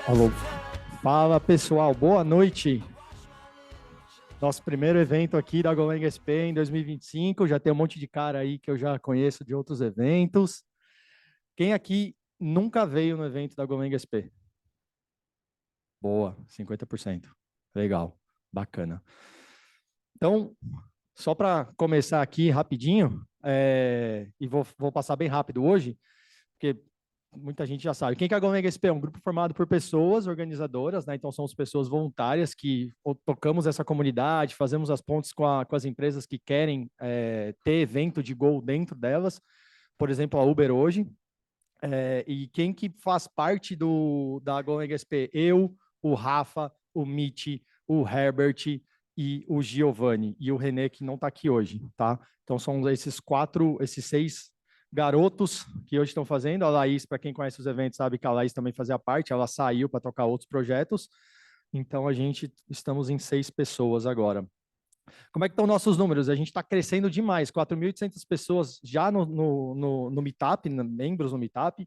Alô. Fala, pessoal. Boa noite. Nosso primeiro evento aqui da Golang SP em 2025. Já tem um monte de cara aí que eu já conheço de outros eventos. Quem aqui nunca veio no evento da Golang SP? Boa, 50%. Legal, bacana. Então, só para começar aqui rapidinho, e vou passar bem rápido hoje, porque muita gente já sabe. Quem que é a Golang SP? É um grupo formado por pessoas organizadoras, né? Então, somos pessoas voluntárias que tocamos essa comunidade, fazemos as pontes com as empresas que querem ter evento de Go dentro delas. Por exemplo, a Uber hoje. E quem que faz parte da Golang SP? Eu, o Rafa, o Mitch, o Herbert e o Giovanni. E o René, que não está aqui hoje, tá? Então, são esses 6 garotos que hoje estão fazendo. A Laís, para quem conhece os eventos, sabe que a Laís também fazia parte. Ela saiu para tocar outros projetos. Então, estamos em 6 pessoas agora. Como é que estão nossos números? A gente está crescendo demais, 4.800 pessoas já no Meetup, membros no Meetup,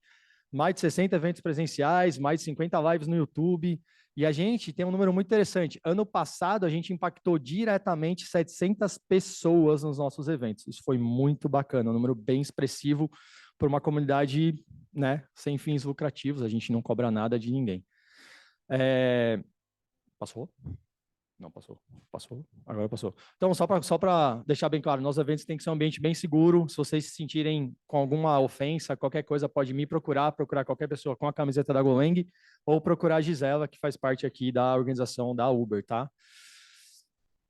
mais de 60 eventos presenciais, mais de 50 lives no YouTube, e a gente tem um número muito interessante. Ano passado, a gente impactou diretamente 700 pessoas nos nossos eventos. Isso foi muito bacana, um número bem expressivo para uma comunidade, né, sem fins lucrativos, a gente não cobra nada de ninguém. Passou? Não, passou. Passou? Agora passou. Então, só para deixar bem claro, nossos eventos têm que ser um ambiente bem seguro. Se vocês se sentirem com alguma ofensa, qualquer coisa, pode me procurar qualquer pessoa com a camiseta da Golang, ou procurar a Gisela, que faz parte aqui da organização da Uber, tá?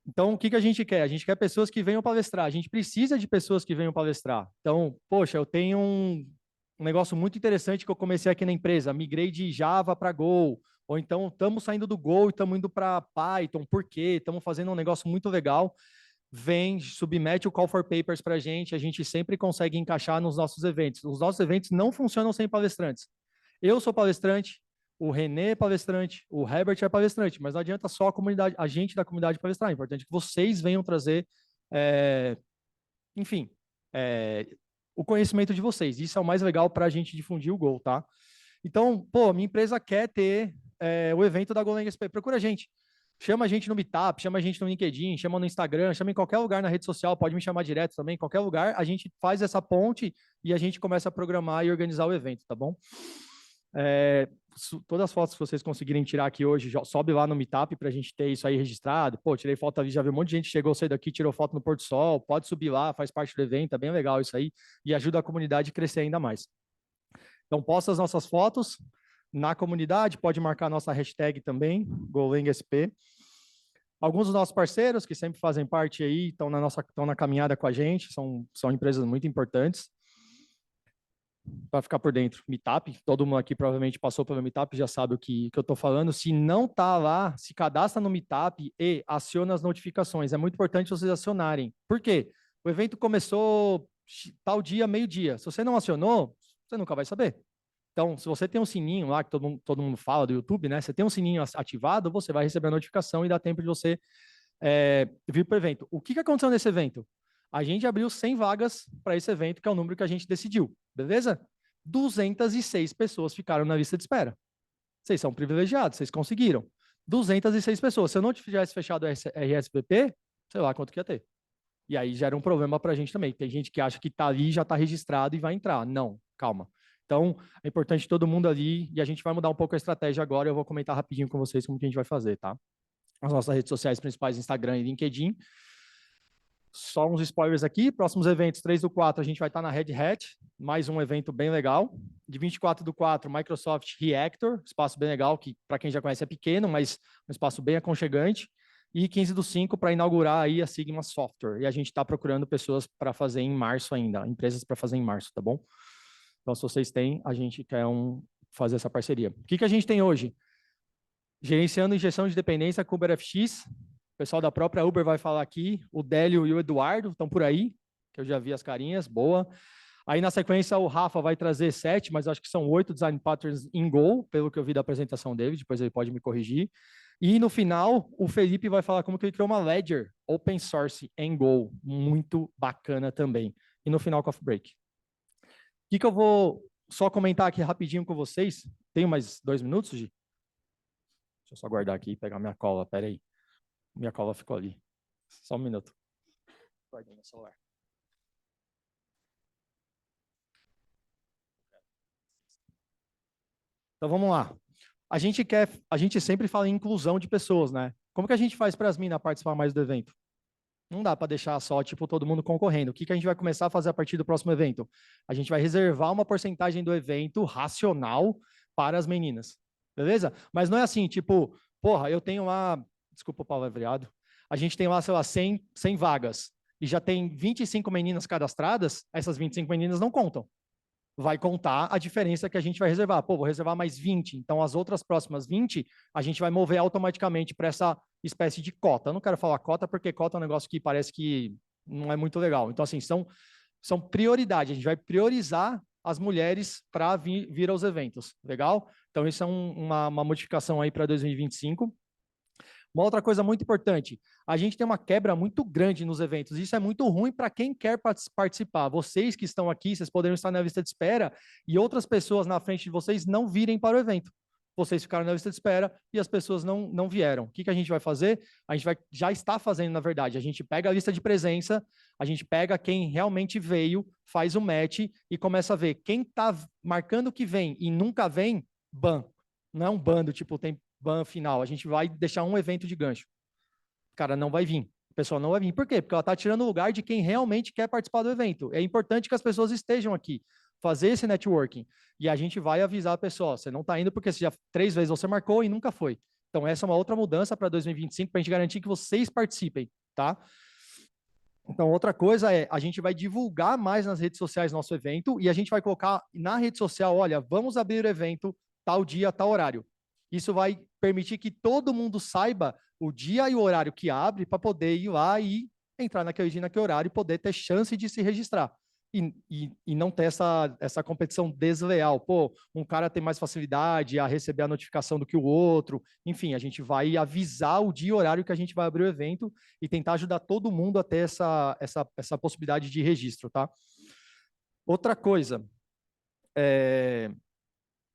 Então, o que a gente quer? A gente quer pessoas que venham palestrar. A gente precisa de pessoas que venham palestrar. Então, poxa, eu tenho um negócio muito interessante que eu comecei aqui na empresa, migrei de Java para Go, ou então estamos saindo do Go e estamos indo para Python, por quê? Estamos fazendo um negócio muito legal. Vem, submete o Call for Papers para a gente sempre consegue encaixar nos nossos eventos. Os nossos eventos não funcionam sem palestrantes. Eu sou palestrante, o René é palestrante, o Herbert é palestrante, mas não adianta só a comunidade, a gente da comunidade palestrar. É importante que vocês venham trazer, enfim, o conhecimento de vocês. Isso é o mais legal para a gente difundir o Go, tá? Então, pô, minha empresa quer ter o evento da Golang SP. Procura a gente. Chama a gente no Meetup, chama a gente no LinkedIn, chama no Instagram, chama em qualquer lugar na rede social, pode me chamar direto também, em qualquer lugar, a gente faz essa ponte e a gente começa a programar e organizar o evento, tá bom? Todas as fotos que vocês conseguirem tirar aqui hoje, sobe lá no Meetup para a gente ter isso aí registrado. Pô, tirei foto ali, já vi um monte de gente que chegou, saiu daqui, tirou foto no Pôr do Sol, pode subir lá, faz parte do evento, é bem legal isso aí e ajuda a comunidade a crescer ainda mais. Então, posta as nossas fotos na comunidade, pode marcar a nossa hashtag também, GolangSP. Alguns dos nossos parceiros que sempre fazem parte aí, estão na caminhada com a gente, são empresas muito importantes. Para ficar por dentro, Meetup, todo mundo aqui provavelmente passou pelo Meetup, já sabe o que eu estou falando. Se não está lá, se cadastra no Meetup e aciona as notificações. É muito importante vocês acionarem. Por quê? O evento começou tal dia, meio-dia. Se você não acionou, você nunca vai saber. Então, se você tem um sininho lá, que todo mundo fala do YouTube, né? Você tem um sininho ativado, você vai receber a notificação e dá tempo de você vir para o evento. O que aconteceu nesse evento? A gente abriu 100 vagas para esse evento, que é o número que a gente decidiu, beleza? 206 pessoas ficaram na lista de espera. Vocês são privilegiados, vocês conseguiram. 206 pessoas. Se eu não tivesse fechado o RSVP, sei lá quanto que ia ter. E aí gera um problema para a gente também. Tem gente que acha que está ali, já está registrado e vai entrar. Não, calma. Então, é importante todo mundo ali, e a gente vai mudar um pouco a estratégia agora, eu vou comentar rapidinho com vocês como que a gente vai fazer, tá? As nossas redes sociais principais, Instagram e LinkedIn. Só uns spoilers aqui, próximos eventos, 3/4, a gente vai estar na Red Hat, mais um evento bem legal. De 24/4, Microsoft Reactor, espaço bem legal, que para quem já conhece é pequeno, mas um espaço bem aconchegante. E 15/5 para inaugurar aí a Sigma Software. E a gente está procurando pessoas para fazer em março ainda, empresas para fazer em março, tá bom? Então, se vocês têm, a gente quer fazer essa parceria. O que a gente tem hoje? Gerenciando injeção de dependência com UberFX. O pessoal da própria Uber vai falar aqui. O Délio e o Eduardo estão por aí, que eu já vi as carinhas, boa. Aí, na sequência, o Rafa vai trazer 7, mas acho que são 8 design patterns em Go, pelo que eu vi da apresentação dele, depois ele pode me corrigir. E, no final, o Felipe vai falar como que ele criou uma Ledger open source em Go, muito bacana também. E, no final, coffee break. O que eu vou só comentar aqui rapidinho com vocês? Tenho mais 2 minutos, Gi? Deixa eu só guardar aqui e pegar minha cola, pera aí. Minha cola ficou ali. Só um minuto. Guardei meu celular. Então vamos lá. A gente sempre fala em inclusão de pessoas, né? Como que a gente faz para as minas participar mais do evento? Não dá para deixar só, tipo, todo mundo concorrendo. O que que a gente vai começar a fazer a partir do próximo evento? A gente vai reservar uma porcentagem do evento racional para as meninas. Beleza? Mas não é assim, tipo, porra, eu tenho lá, desculpa o palavreado, a gente tem lá, sei lá, 100 vagas e já tem 25 meninas cadastradas, essas 25 meninas não contam. Vai contar a diferença que a gente vai reservar. Pô, vou reservar mais 20, então as outras próximas 20 a gente vai mover automaticamente para essa espécie de cota. Eu não quero falar cota porque cota é um negócio que parece que não é muito legal. Então, assim, são prioridade. A gente vai priorizar as mulheres para vir aos eventos. Legal? Então, isso é uma modificação aí para 2025. Uma outra coisa muito importante, a gente tem uma quebra muito grande nos eventos. Isso é muito ruim para quem quer participar. Vocês que estão aqui, vocês poderiam estar na lista de espera e outras pessoas na frente de vocês não virem para o evento. Vocês ficaram na lista de espera e as pessoas não vieram. O que a gente vai fazer? A gente já está fazendo, na verdade. A gente pega a lista de presença, a gente pega quem realmente veio, faz o match e começa a ver quem está marcando que vem e nunca vem, ban. Não é um bando, tipo, tem ban final. A gente vai deixar um evento de gancho. O cara não vai vir. A pessoa não vai vir. Por quê? Porque ela está tirando o lugar de quem realmente quer participar do evento. É importante que as pessoas estejam aqui, fazer esse networking. E a gente vai avisar a pessoa, você não está indo porque já 3 vezes você marcou e nunca foi. Então, essa é uma outra mudança para 2025, para a gente garantir que vocês participem, tá? Então, outra coisa é, a gente vai divulgar mais nas redes sociais nosso evento e a gente vai colocar na rede social, olha, vamos abrir o evento tal dia, tal horário. Isso vai permitir que todo mundo saiba o dia e o horário que abre para poder ir lá e entrar naquele dia, naquele horário e poder ter chance de se registrar. E não ter essa competição desleal. Pô, um cara tem mais facilidade a receber a notificação do que o outro. Enfim, a gente vai avisar o dia e horário que a gente vai abrir o evento e tentar ajudar todo mundo a ter essa possibilidade de registro, tá? Outra coisa,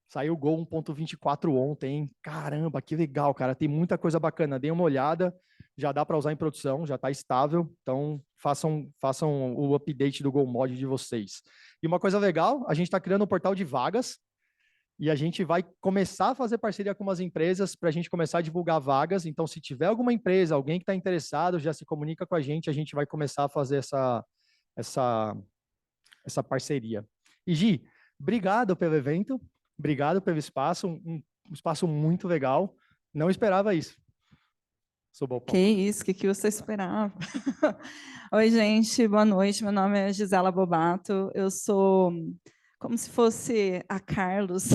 saiu o Gol 1.24 ontem, hein? Caramba, que legal, cara. Tem muita coisa bacana. Dê uma olhada, já dá para usar em produção, já está estável. Então, façam o update do Gol Mod de vocês. E uma coisa legal, a gente está criando um portal de vagas e a gente vai começar a fazer parceria com umas empresas para a gente começar a divulgar vagas. Então, se tiver alguma empresa, alguém que está interessado, já se comunica com a gente vai começar a fazer essa parceria. E Gi, obrigado pelo evento. Obrigado pelo espaço, um espaço muito legal. Não esperava isso. Sou bom. Que isso, que você esperava? Oi, gente, boa noite. Meu nome é Gisela Bobato. Eu sou como se fosse a Carlos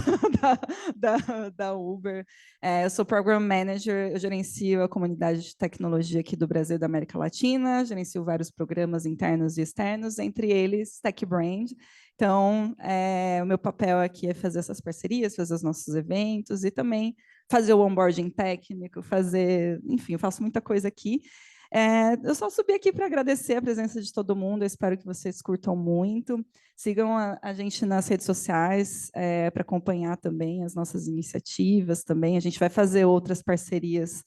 da Uber. Eu sou Program Manager, eu gerencio a comunidade de tecnologia aqui do Brasil e da América Latina, gerencio vários programas internos e externos, entre eles Tech Brand. Então, o meu papel aqui é fazer essas parcerias, fazer os nossos eventos e também fazer o onboarding técnico, enfim, eu faço muita coisa aqui. Eu só subi aqui para agradecer a presença de todo mundo, eu espero que vocês curtam muito. Sigam a gente nas redes sociais para acompanhar também as nossas iniciativas também. A gente vai fazer outras parcerias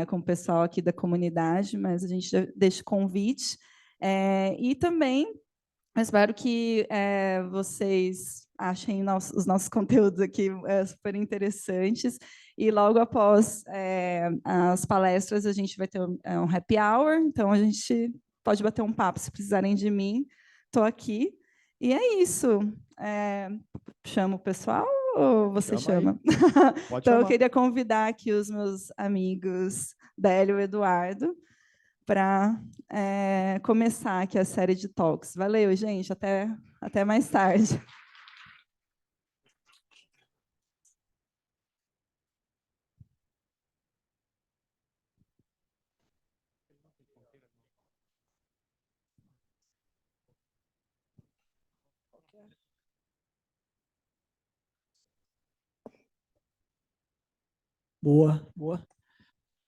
com o pessoal aqui da comunidade, mas a gente já deixa o convite. E também eu espero que vocês achem os nossos conteúdos aqui super interessantes. E logo após as palestras, a gente vai ter um happy hour. Então, a gente pode bater um papo se precisarem de mim. Estou aqui. E é isso. Chamo o pessoal ou você chama? Então, chamar. Eu queria convidar aqui os meus amigos Délio e Eduardo para começar aqui a série de talks. Valeu, gente. Até mais tarde. Boa, boa.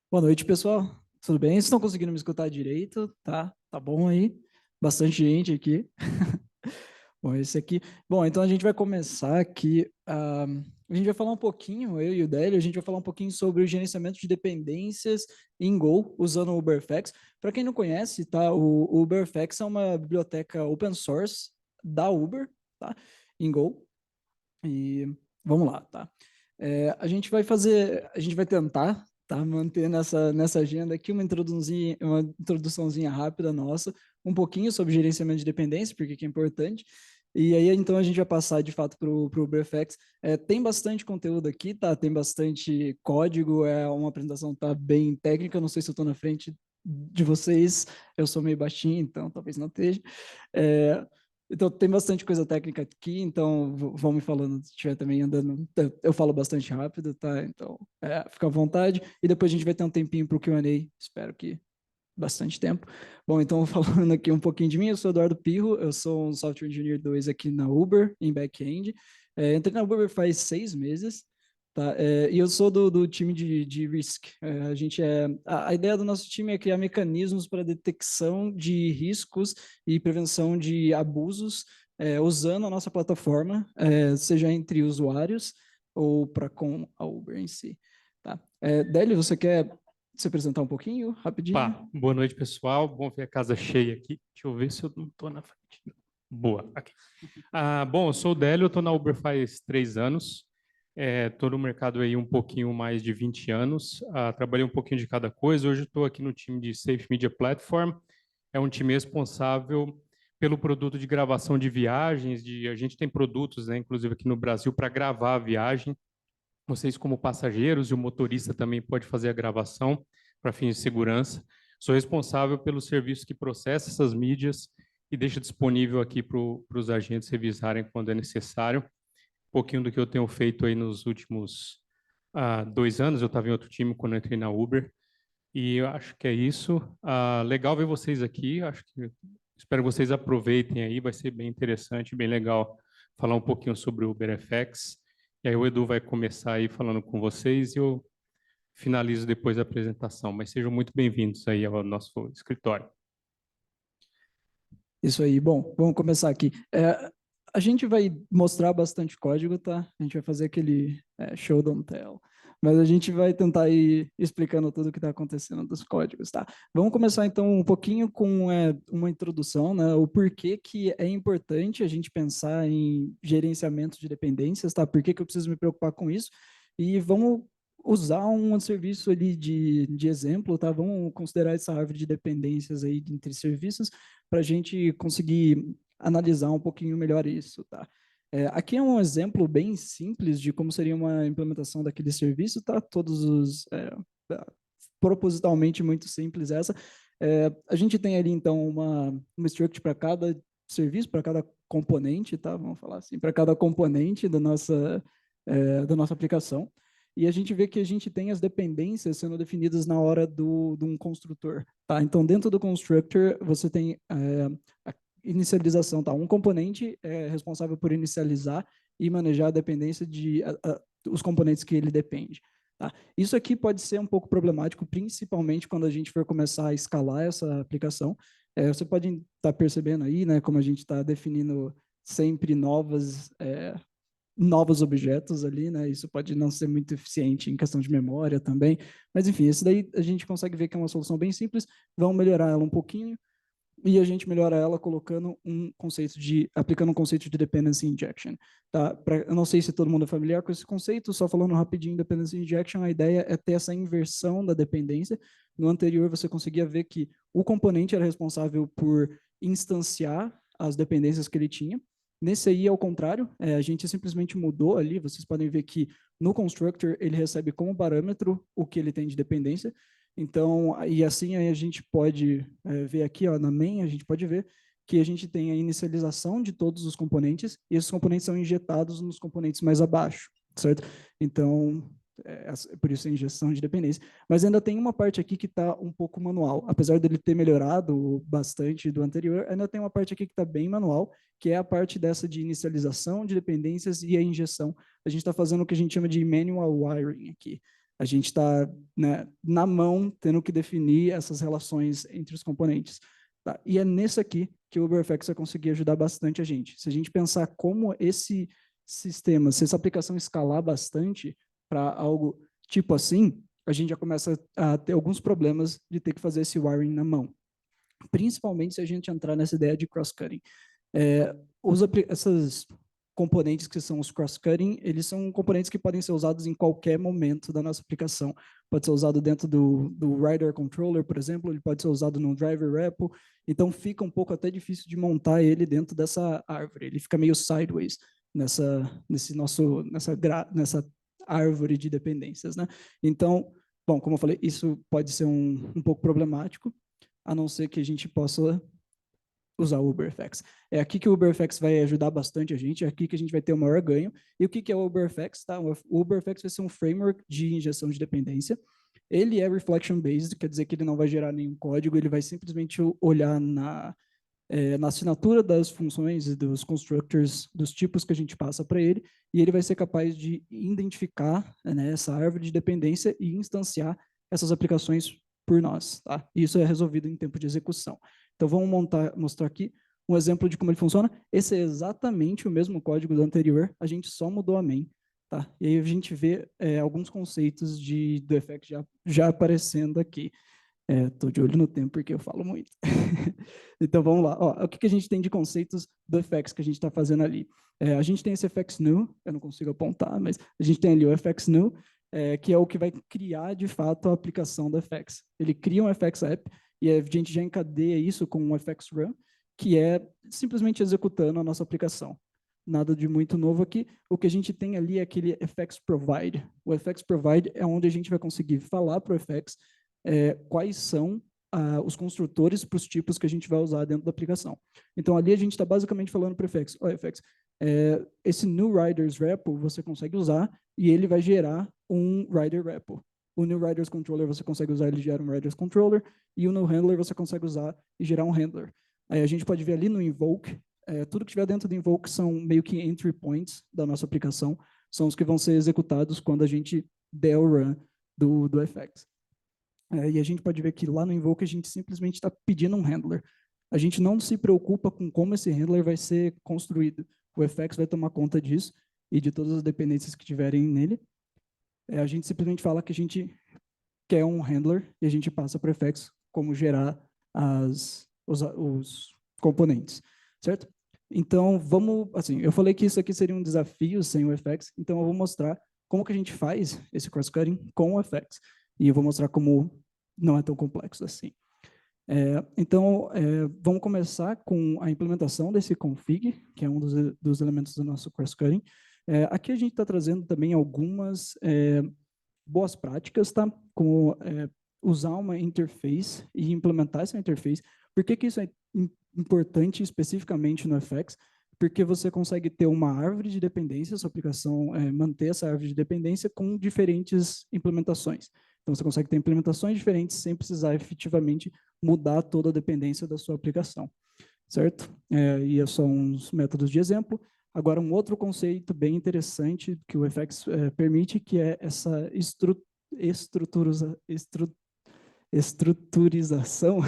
Boa noite, pessoal. Tudo bem? Vocês estão conseguindo me escutar direito? Tá bom aí? Bastante gente aqui. Bom, esse aqui. Bom, então a gente vai começar aqui. A gente vai falar um pouquinho, eu e o Délio, a gente vai falar um pouquinho sobre o gerenciamento de dependências em Go, usando o UberFacts. Para quem não conhece, tá? O UberFacts é uma biblioteca open source da Uber, tá? Em Go. E vamos lá, tá? A gente vai tentar, tá? Manter nessa agenda aqui uma introduçãozinha rápida nossa, um pouquinho sobre gerenciamento de dependência, porque que é importante. E aí, então, a gente vai passar, de fato, para o UberFacts. Tem bastante conteúdo aqui, tá? Tem bastante código, é uma apresentação tá bem técnica, não sei se eu estou na frente de vocês, eu sou meio baixinho, então talvez não esteja. Então, tem bastante coisa técnica aqui, então vão me falando se estiver também andando. Eu falo bastante rápido, tá? Então, fica à vontade. E depois a gente vai ter um tempinho para o Q&A, espero que bastante tempo. Bom, então, falando aqui um pouquinho de mim, eu sou Eduardo Pirro, eu sou um Software Engineer 2 aqui na Uber, em back-end. Entrei na Uber faz 6 meses, tá? E eu sou do time de Risk. A ideia do nosso time é criar mecanismos para detecção de riscos e prevenção de abusos, usando a nossa plataforma, seja entre usuários ou para com a Uber em si. Tá? Délio, você quer se apresentar um pouquinho, rapidinho? Boa noite, pessoal. Bom ver a casa cheia aqui. Deixa eu ver se eu não estou na frente. Boa, aqui. Bom, eu sou o Délio, eu estou na Uber faz 3 anos. Estou no mercado aí um pouquinho mais de 20 anos. Trabalhei um pouquinho de cada coisa. Hoje estou aqui no time de Safe Media Platform. É um time responsável pelo produto de gravação de viagens. A gente tem produtos, né, inclusive aqui no Brasil, para gravar a viagem. Vocês, como passageiros, e o motorista também pode fazer a gravação para fins de segurança. Sou responsável pelo serviço que processa essas mídias e deixa disponível aqui para os agentes revisarem quando é necessário. Um pouquinho do que eu tenho feito aí nos últimos 2 anos. Eu estava em outro time quando entrei na Uber. E eu acho que é isso. Legal ver vocês aqui. Espero que vocês aproveitem aí. Vai ser bem interessante, bem legal falar um pouquinho sobre o UberFX. E aí o Edu vai começar aí falando com vocês e eu finalizo depois a apresentação. Mas sejam muito bem-vindos aí ao nosso escritório. Isso aí. Bom, vamos começar aqui. A gente vai mostrar bastante código, tá? A gente vai fazer aquele show don't tell. Mas a gente vai tentar ir explicando tudo o que está acontecendo dos códigos, tá? Vamos começar, então, um pouquinho com uma introdução, né? O porquê que é importante a gente pensar em gerenciamento de dependências, tá? Por que que eu preciso me preocupar com isso? E vamos usar um serviço ali de exemplo, tá? Vamos considerar essa árvore de dependências aí entre serviços para a gente conseguir analisar um pouquinho melhor isso, tá? Aqui é um exemplo bem simples de como seria uma implementação daquele serviço, tá? Propositalmente muito simples essa. A gente tem ali, então, uma struct para cada serviço, para cada componente, tá? Vamos falar assim, para cada componente da nossa aplicação. E a gente vê que a gente tem as dependências sendo definidas na hora de um construtor, tá? Então, dentro do constructor, você tem a inicialização, tá? Um componente é responsável por inicializar e manejar a dependência os componentes que ele depende. Tá? Isso aqui pode ser um pouco problemático, principalmente quando a gente for começar a escalar essa aplicação. Você pode estar percebendo aí, né, como a gente está definindo sempre novos objetos ali, né? Isso pode não ser muito eficiente em questão de memória também. Mas, enfim, isso daí a gente consegue ver que é uma solução bem simples. Vamos melhorar ela um pouquinho. E a gente melhora ela aplicando um conceito de dependency injection, tá? Eu não sei se todo mundo é familiar com esse conceito, só falando rapidinho, dependency injection, a ideia é ter essa inversão da dependência. No anterior, você conseguia ver que o componente era responsável por instanciar as dependências que ele tinha. Nesse aí, ao contrário, a gente simplesmente mudou ali, vocês podem ver que no constructor, ele recebe como parâmetro o que ele tem de dependência. Então, e assim a gente pode ver aqui, ó, na main, a gente pode ver que a gente tem a inicialização de todos os componentes e esses componentes são injetados nos componentes mais abaixo, certo? Então, por isso a injeção de dependência. Mas ainda tem uma parte aqui que está um pouco manual. Apesar dele ter melhorado bastante do anterior, ainda tem uma parte aqui que está bem manual, que é a parte dessa de inicialização de dependências e a injeção. A gente está fazendo o que a gente chama de manual wiring aqui. A gente está, né, na mão tendo que definir essas relações entre os componentes. Tá? E é nesse aqui que o UberFX vai conseguir ajudar bastante a gente. Se a gente pensar como esse sistema, se essa aplicação escalar bastante para algo tipo assim, a gente já começa a ter alguns problemas de ter que fazer esse wiring na mão. Principalmente se a gente entrar nessa ideia de cross-cutting. Essas componentes que são os cross-cutting, eles são componentes que podem ser usados em qualquer momento da nossa aplicação. Pode ser usado dentro do Rider Controller, por exemplo, ele pode ser usado no Driver Repo, então fica um pouco até difícil de montar ele dentro dessa árvore, ele fica meio sideways nessa árvore de dependências, né? Então, bom, como eu falei, isso pode ser um pouco problemático, a não ser que a gente possa usar o UberFX. É aqui que o UberFX vai ajudar bastante a gente, é aqui que a gente vai ter o maior ganho. E o que é o UberFX? Tá? O UberFX vai ser um framework de injeção de dependência. Ele é reflection-based, quer dizer que ele não vai gerar nenhum código, ele vai simplesmente olhar na assinatura das funções e dos constructors, dos tipos que a gente passa para ele, e ele vai ser capaz de identificar, né, essa árvore de dependência e instanciar essas aplicações por nós. Tá? Isso é resolvido em tempo de execução. Então, vamos mostrar aqui um exemplo de como ele funciona. Esse é exatamente o mesmo código do anterior, a gente só mudou a main. Tá? E aí a gente vê alguns conceitos do FX já aparecendo aqui. Estou de olho no tempo porque eu falo muito. Então, vamos lá. Ó, o que a gente tem de conceitos do FX que a gente está fazendo ali? A gente tem esse FX New, eu não consigo apontar, mas a gente tem ali o FX New, que é o que vai criar, de fato, a aplicação do FX. Ele cria um FX App e a gente já encadeia isso com um FX Run, que é simplesmente executando a nossa aplicação. Nada de muito novo aqui. O que a gente tem ali é aquele FX Provide. O FX Provide é onde a gente vai conseguir falar para o FX quais são os construtores para os tipos que a gente vai usar dentro da aplicação. Então, ali a gente está basicamente falando para o FX, FX, esse New Riders Repo você consegue usar e ele vai gerar um Rider Repo. O New Riders Controller você consegue usar, ele gera um Riders Controller, e o New Handler você consegue usar e gerar um Handler. Aí a gente pode ver ali no Invoke, tudo que tiver dentro do Invoke são meio que entry points da nossa aplicação, são os que vão ser executados quando a gente der o run do FX. E a gente pode ver que lá no Invoke a gente simplesmente está pedindo um handler. A gente não se preocupa com como esse handler vai ser construído. O FX vai tomar conta disso e de todas as dependências que tiverem nele. A gente simplesmente fala que a gente quer um handler e a gente passa para o FX como gerar os componentes, certo? Então, assim, eu falei que isso aqui seria um desafio sem o FX, então eu vou mostrar como que a gente faz esse cross-cutting com o FX. E eu vou mostrar como não é tão complexo assim. Então, vamos começar com a implementação desse config, que é um dos elementos do nosso cross-cutting. Aqui a gente está trazendo também algumas boas práticas, tá? Como usar uma interface e implementar essa interface. Por que isso é importante especificamente no FX? Porque você consegue ter uma árvore de dependência, sua aplicação manter essa árvore de dependência com diferentes implementações. Então, você consegue ter implementações diferentes sem precisar efetivamente mudar toda a dependência da sua aplicação, certo? E são uns métodos de exemplo. Agora, um outro conceito bem interessante que o FX permite, que é essa estruturização,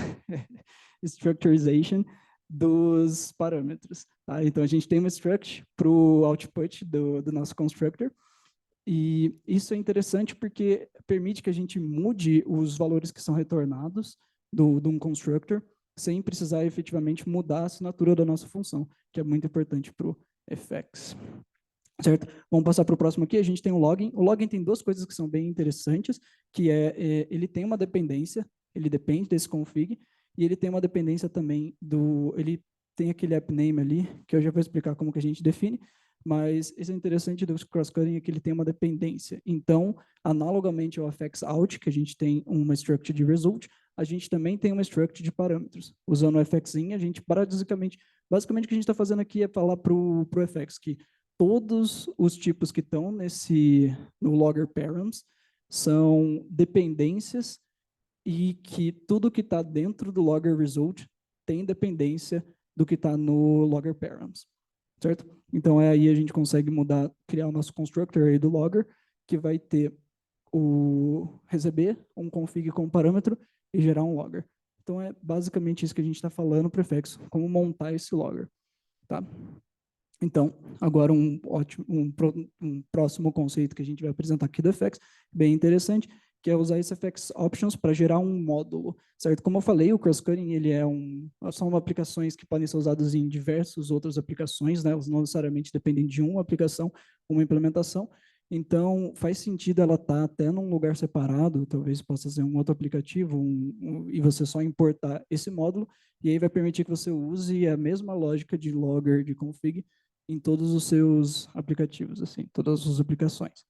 structurization dos parâmetros. Tá? Então, a gente tem uma struct para o output do nosso constructor, e isso é interessante porque permite que a gente mude os valores que são retornados de um constructor sem precisar efetivamente mudar a assinatura da nossa função, que é muito importante para o FX. Certo? Vamos passar para o próximo aqui. A gente tem o login. O login tem duas coisas que são bem interessantes, que ele tem uma dependência, ele depende desse config, e ele tem uma dependência também ele tem aquele app name ali, que eu já vou explicar como que a gente define, mas isso é interessante do cross-cutting, é que ele tem uma dependência. Então, analogamente ao FX out, que a gente tem uma struct de result, a gente também tem uma struct de parâmetros. Usando o FX-in, a gente basicamente o que a gente está fazendo aqui é falar para o FX que todos os tipos que estão no logger params são dependências e que tudo que está dentro do logger result tem dependência do que está no logger params, certo? Então, aí a gente consegue criar o nosso constructor aí do logger, que vai receber um config com parâmetro e gerar um logger. Então, é basicamente isso que a gente está falando para o FX, como montar esse logger. Tá? Então, agora um próximo conceito que a gente vai apresentar aqui do FX, bem interessante, que é usar esse FX Options para gerar um módulo, certo? Como eu falei, o cross-cutting, são aplicações que podem ser usadas em diversas outras aplicações, né? Elas não necessariamente dependem de uma aplicação, uma implementação. Então, faz sentido ela estar até num lugar separado, talvez possa ser um outro aplicativo, e você só importar esse módulo, e aí vai permitir que você use a mesma lógica de logger, de config, em todos os seus aplicativos, assim, todas as aplicações,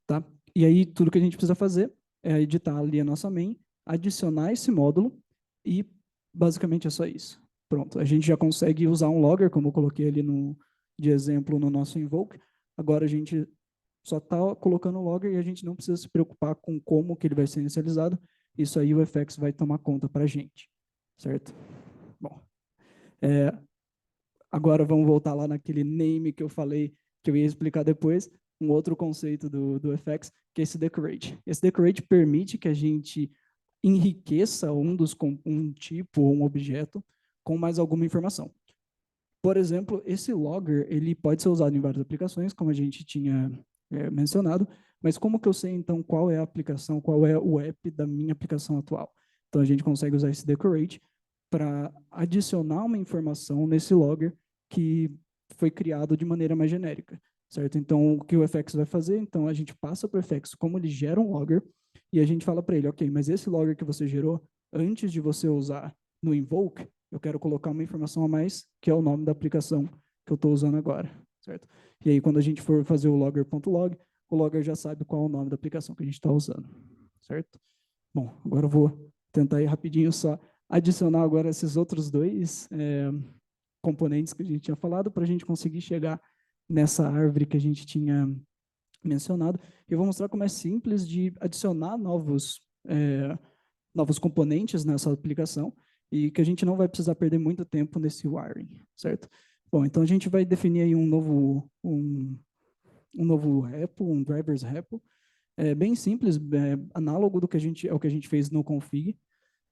tá? E aí, tudo que a gente precisa fazer é editar ali a nossa main, adicionar esse módulo e basicamente é só isso. Pronto, a gente já consegue usar um logger, como eu coloquei ali de exemplo no nosso invoke. Agora a gente só está colocando o logger e a gente não precisa se preocupar com como que ele vai ser inicializado. Isso aí o FX vai tomar conta para a gente, certo? Bom, agora vamos voltar lá naquele name que eu falei que eu ia explicar depois, um outro conceito do FX, que é esse decorate. Esse decorate permite que a gente enriqueça um tipo ou um objeto com mais alguma informação. Por exemplo, esse logger ele pode ser usado em várias aplicações, como a gente tinha mencionado, mas como que eu sei, então, qual é a aplicação, qual é o app da minha aplicação atual? Então, a gente consegue usar esse decorate para adicionar uma informação nesse logger que foi criado de maneira mais genérica, certo? Então, o que o FX vai fazer? Então, a gente passa para o FX como ele gera um logger e a gente fala para ele, ok, mas esse logger que você gerou, antes de você usar no invoke, eu quero colocar uma informação a mais, que é o nome da aplicação que eu estou usando agora, certo? E aí, quando a gente for fazer o logger.log, o logger já sabe qual é o nome da aplicação que a gente está usando, certo? Bom, agora eu vou tentar ir rapidinho só adicionar agora esses outros dois componentes que a gente tinha falado para a gente conseguir chegar nessa árvore que a gente tinha mencionado. Eu vou mostrar como é simples de adicionar novos componentes nessa aplicação e que a gente não vai precisar perder muito tempo nesse wiring, certo? Bom, então a gente vai definir aí um novo repo, um drivers repo, bem simples, análogo ao que a gente fez no config,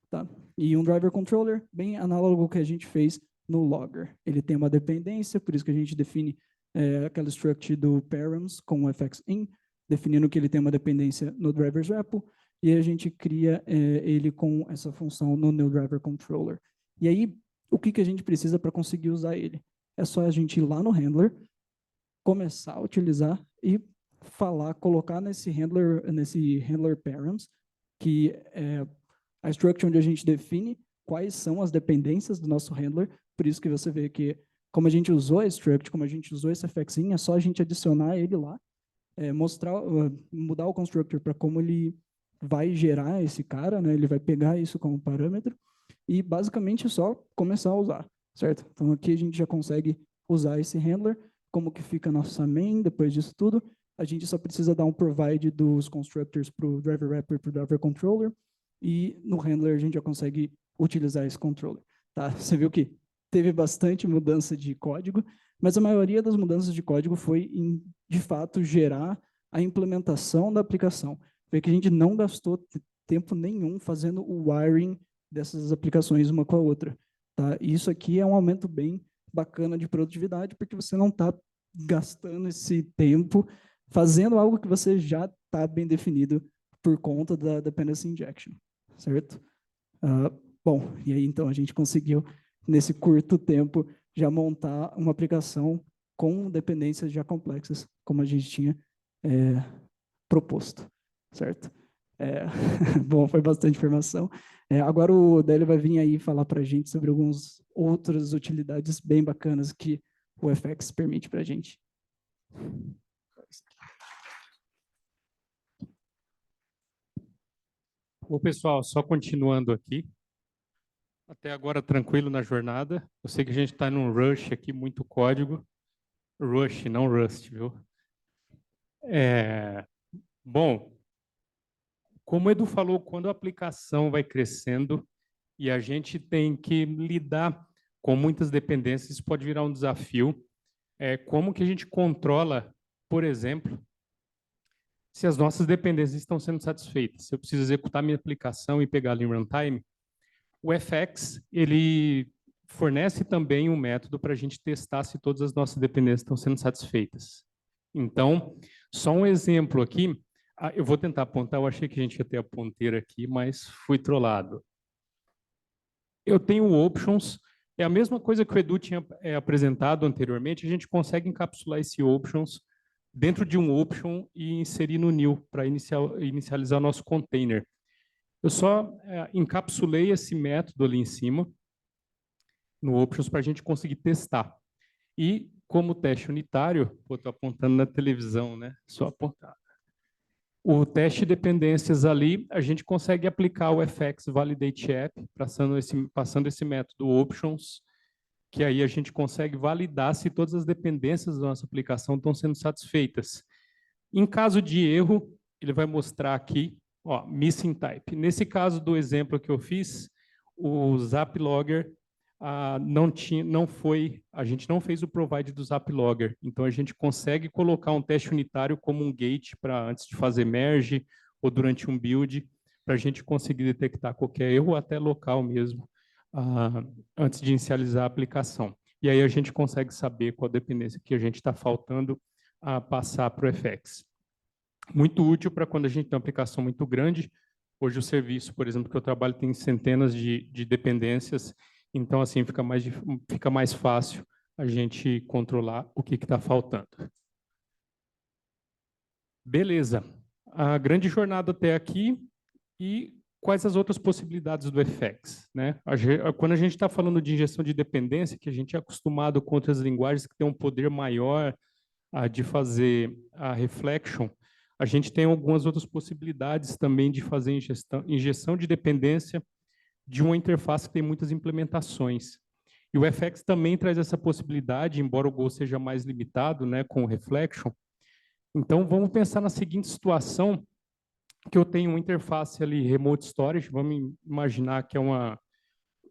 tá? E um driver controller, bem análogo ao que a gente fez no logger. Ele tem uma dependência, por isso que a gente define aquela struct do params com o fxin, definindo que ele tem uma dependência no drivers repo, e a gente cria ele com essa função no new driver controller. E aí, o que a gente precisa para conseguir usar ele? É só a gente ir lá no handler, começar a utilizar e colocar nesse handler params, que é a struct onde a gente define quais são as dependências do nosso handler. Por isso que você vê que, como a gente usou a struct, como a gente usou esse fxin, é só a gente adicionar ele lá, mudar o constructor para como ele vai gerar esse cara, né? Ele vai pegar isso como parâmetro e basicamente só começar a usar, certo? Então aqui a gente já consegue usar esse handler, como que fica a nossa main depois disso tudo. A gente só precisa dar um provide dos constructors para o driver wrapper e para o driver controller, e no handler a gente já consegue utilizar esse controller, tá? Você viu que teve bastante mudança de código, mas a maioria das mudanças de código foi em, de fato, gerar a implementação da aplicação. Foi que a gente não gastou tempo nenhum fazendo o wiring dessas aplicações uma com a outra, tá? E isso aqui é um aumento bem bacana de produtividade, porque você não está gastando esse tempo fazendo algo que você já está bem definido por conta da dependency injection, certo? Bom, e aí então a gente conseguiu, nesse curto tempo, já montar uma aplicação com dependências já complexas, como a gente tinha proposto, certo? Bom, foi bastante informação. Agora o Délio vai vir aí falar para a gente sobre algumas outras utilidades bem bacanas que o FX permite para a gente. Bom, pessoal, só continuando aqui. Até agora tranquilo na jornada. Eu sei que a gente está num rush aqui, muito código. Rush, não Rust, viu? Bom, como o Edu falou, quando a aplicação vai crescendo e a gente tem que lidar com muitas dependências, isso pode virar um desafio. Como que a gente controla, por exemplo, se as nossas dependências estão sendo satisfeitas? Se eu preciso executar minha aplicação e pegá-la em runtime, O FX, ele fornece também um método para a gente testar se todas as nossas dependências estão sendo satisfeitas. Então, só um exemplo aqui, eu vou tentar apontar, eu achei que a gente ia ter a ponteira aqui, mas fui trollado. Eu tenho options, é a mesma coisa que o Edu tinha apresentado anteriormente, a gente consegue encapsular esse options dentro de um option e inserir no new para inicializar o nosso container. Eu só encapsulei esse método ali em cima, no options, para a gente conseguir testar. E como teste unitário, estou apontando na televisão, né? Só apontar. O teste de dependências ali, a gente consegue aplicar o FX Validate App, passando esse método options, que aí a gente consegue validar se todas as dependências da nossa aplicação estão sendo satisfeitas. Em caso de erro, ele vai mostrar aqui, ó, missing type. Nesse caso do exemplo que eu fiz, o Zaplogger a gente não fez o provide do Zaplogger, então a gente consegue colocar um teste unitário como um gate para antes de fazer merge ou durante um build, para a gente conseguir detectar qualquer erro até local mesmo, antes de inicializar a aplicação. E aí a gente consegue saber qual dependência que a gente está faltando a passar para o FX. Muito útil para quando a gente tem uma aplicação muito grande. Hoje o serviço, por exemplo, que eu trabalho tem centenas de dependências, então assim fica mais fácil a gente controlar o que está faltando. Beleza. A grande jornada até aqui e quais as outras possibilidades do FX, né? Quando a gente está falando de injeção de dependência, que a gente é acostumado com outras linguagens que têm um poder maior de fazer a reflection, a gente tem algumas outras possibilidades também de fazer injeção de dependência de uma interface que tem muitas implementações. E o FX também traz essa possibilidade, embora o Go seja mais limitado, né, com o reflection. Então, vamos pensar na seguinte situação, que eu tenho uma interface ali, remote storage, vamos imaginar que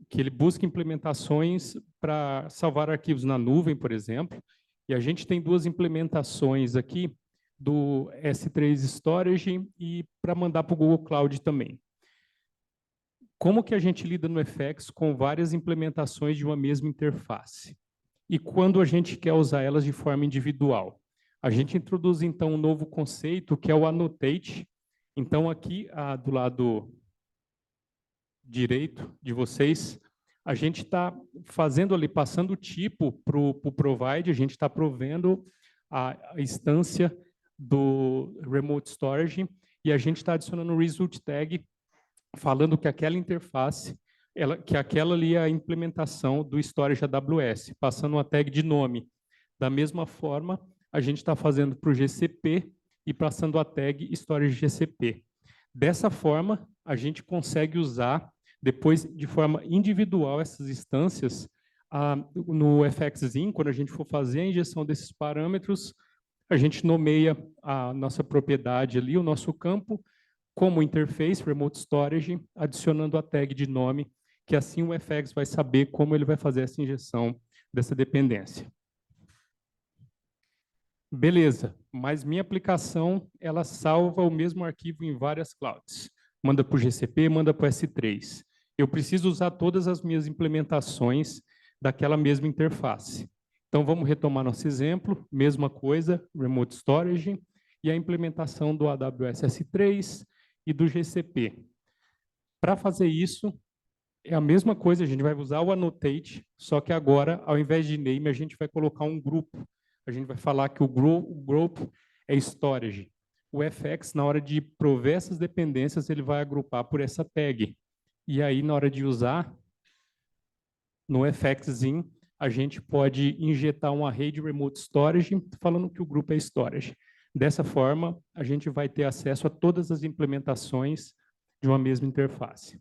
que ele busca implementações para salvar arquivos na nuvem, por exemplo, e a gente tem duas implementações aqui do S3 Storage e para mandar para o Google Cloud também. Como que a gente lida no FX com várias implementações de uma mesma interface? E quando a gente quer usar elas de forma individual? A gente introduz, então, um novo conceito, que é o Annotate. Então, aqui, do lado direito de vocês, a gente está fazendo ali, passando o tipo para o provide, a gente está provendo a instância do Remote Storage e a gente está adicionando o Result Tag, falando que aquela interface, que aquela ali é a implementação do Storage AWS, passando uma tag de nome. Da mesma forma, a gente está fazendo para o GCP e passando a tag Storage GCP. Dessa forma, a gente consegue usar, depois, de forma individual, essas instâncias no FXIN, quando a gente for fazer a injeção desses parâmetros, a gente nomeia a nossa propriedade ali, o nosso campo, como interface, remote storage, adicionando a tag de nome, que assim o FX vai saber como ele vai fazer essa injeção dessa dependência. Beleza, mas minha aplicação, ela salva o mesmo arquivo em várias clouds. Manda para o GCP, manda para o S3. Eu preciso usar todas as minhas implementações daquela mesma interface. Então, vamos retomar nosso exemplo. Mesma coisa, remote storage e a implementação do AWS S3 e do GCP. Para fazer isso, é a mesma coisa, a gente vai usar o Annotate, só que agora, ao invés de name, a gente vai colocar um grupo. A gente vai falar que o group é storage. O FX, na hora de prover essas dependências, ele vai agrupar por essa tag. E aí, na hora de usar, no FXIN, a gente pode injetar um array de remote storage, falando que o grupo é storage. Dessa forma, a gente vai ter acesso a todas as implementações de uma mesma interface.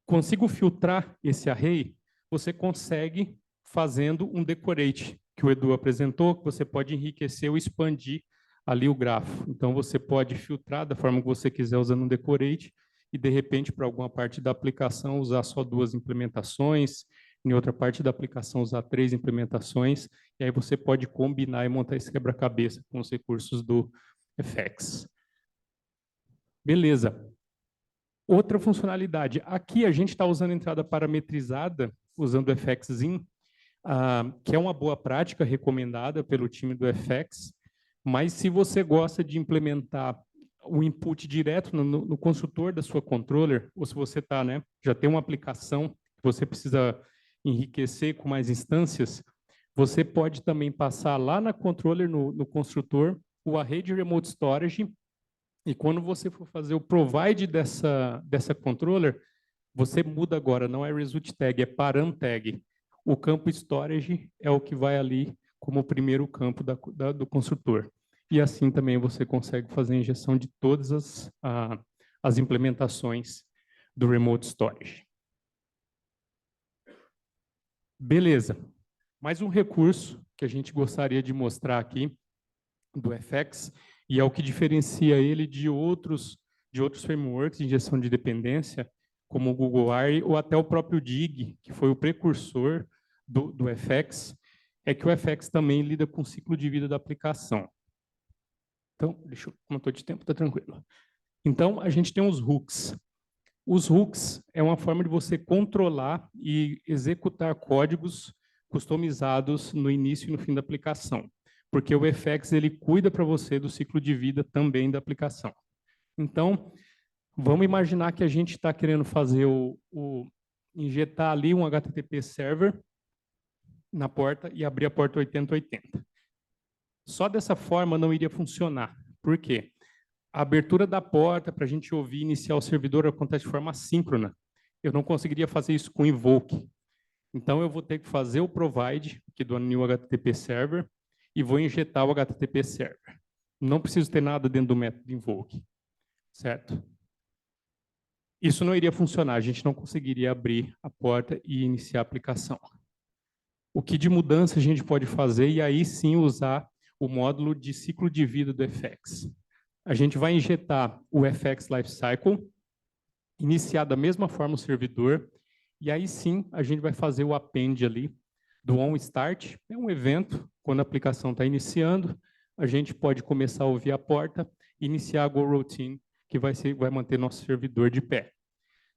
Consigo filtrar esse array? Você consegue fazendo um decorate, que o Edu apresentou, que você pode enriquecer ou expandir ali o grafo. Então, você pode filtrar da forma que você quiser usando um decorate e, de repente, para alguma parte da aplicação, usar só 2 implementações, em outra parte da aplicação usar 3 implementações, e aí você pode combinar e montar esse quebra-cabeça com os recursos do FX. Beleza. Outra funcionalidade. Aqui a gente está usando entrada parametrizada, usando o FXIN, que é uma boa prática recomendada pelo time do FX, mas se você gosta de implementar o input direto no construtor da sua controller, ou se você tá, né, já tem uma aplicação que você precisa enriquecer com mais instâncias, você pode também passar lá na controller, no construtor, o array de remote storage, e quando você for fazer o provide dessa controller, você muda agora, não é result tag, é param tag. O campo storage é o que vai ali como o primeiro campo do construtor. E assim também você consegue fazer a injeção de todas as implementações do remote storage. Beleza. Mais um recurso que a gente gostaria de mostrar aqui do FX, e é o que diferencia ele de outros frameworks de injeção de dependência, como o Google ARI ou até o próprio DIG, que foi o precursor do FX, é que o FX também lida com o ciclo de vida da aplicação. Então, como eu estou de tempo, está tranquilo. Então, a gente tem os hooks. Os hooks é uma forma de você controlar e executar códigos customizados no início e no fim da aplicação, porque o FX ele cuida para você do ciclo de vida também da aplicação. Então, vamos imaginar que a gente está querendo fazer injetar ali um HTTP server na porta e abrir a porta 8080. Só dessa forma não iria funcionar. Por quê? A abertura da porta para a gente ouvir e iniciar o servidor acontece de forma assíncrona. Eu não conseguiria fazer isso com invoke. Então, eu vou ter que fazer o provide aqui do new HTTP server e vou injetar o HTTP server. Não preciso ter nada dentro do método invoke, certo? Isso não iria funcionar, a gente não conseguiria abrir a porta e iniciar a aplicação. O que de mudança a gente pode fazer e aí sim usar o módulo de ciclo de vida do FX. A gente vai injetar o FX Lifecycle, iniciar da mesma forma o servidor, e aí sim a gente vai fazer o append ali do onStart. É um evento, quando a aplicação está iniciando, a gente pode começar a ouvir a porta, iniciar a GoRoutine, que vai manter nosso servidor de pé.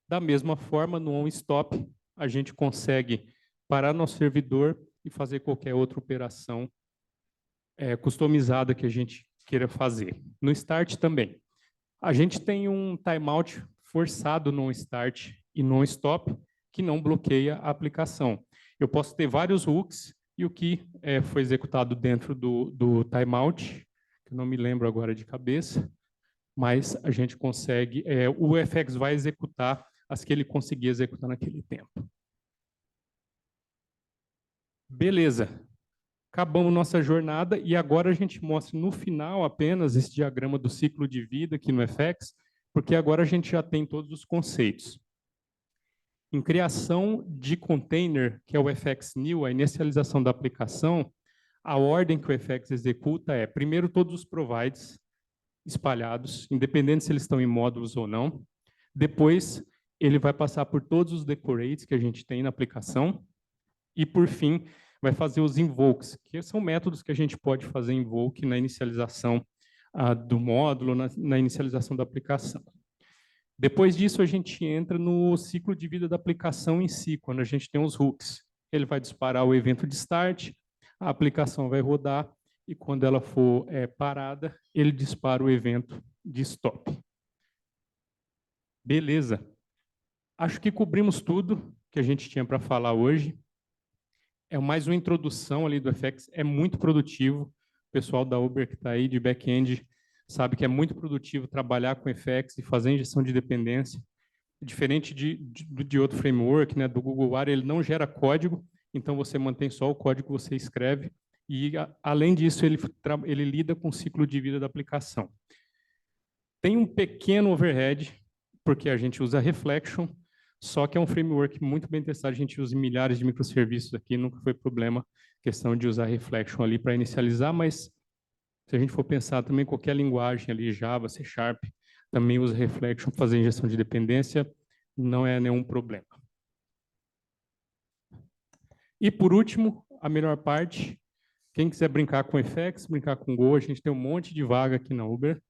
Da mesma forma, no onStop, a gente consegue parar nosso servidor e fazer qualquer outra operação customizada que a gente queira fazer. No Start também. A gente tem um timeout forçado no Start e no Stop, que não bloqueia a aplicação. Eu posso ter vários hooks e o que foi executado dentro do timeout, que eu não me lembro agora de cabeça, mas a gente consegue, o FX vai executar as que ele conseguir executar naquele tempo. Beleza. Acabamos nossa jornada e agora a gente mostra no final apenas esse diagrama do ciclo de vida aqui no FX, porque agora a gente já tem todos os conceitos. Em criação de container, que é o FX New, a inicialização da aplicação, a ordem que o FX executa é, primeiro, todos os provides espalhados, independente se eles estão em módulos ou não. Depois, ele vai passar por todos os decorates que a gente tem na aplicação. E, por fim, vai fazer os invokes, que são métodos que a gente pode fazer invoke na inicialização do módulo, na inicialização da aplicação. Depois disso, a gente entra no ciclo de vida da aplicação em si, quando a gente tem os hooks. Ele vai disparar o evento de start, a aplicação vai rodar, e quando ela for parada, ele dispara o evento de stop. Beleza. Acho que cobrimos tudo que a gente tinha para falar hoje. É mais uma introdução ali do FX, é muito produtivo. O pessoal da Uber que está aí de back-end sabe que é muito produtivo trabalhar com FX e fazer injeção de dependência. Diferente de outro framework, né, do Google ARI, ele não gera código, então você mantém só o código que você escreve. E, além disso, ele lida com o ciclo de vida da aplicação. Tem um pequeno overhead, porque a gente usa Reflection, só que é um framework muito bem testado, a gente usa milhares de microserviços aqui, nunca foi problema questão de usar Reflection ali para inicializar, mas se a gente for pensar também qualquer linguagem ali, Java, C#, também usa Reflection para fazer injeção de dependência, não é nenhum problema. E por último, a melhor parte, quem quiser brincar com FX, brincar com Go, a gente tem um monte de vaga aqui na Uber.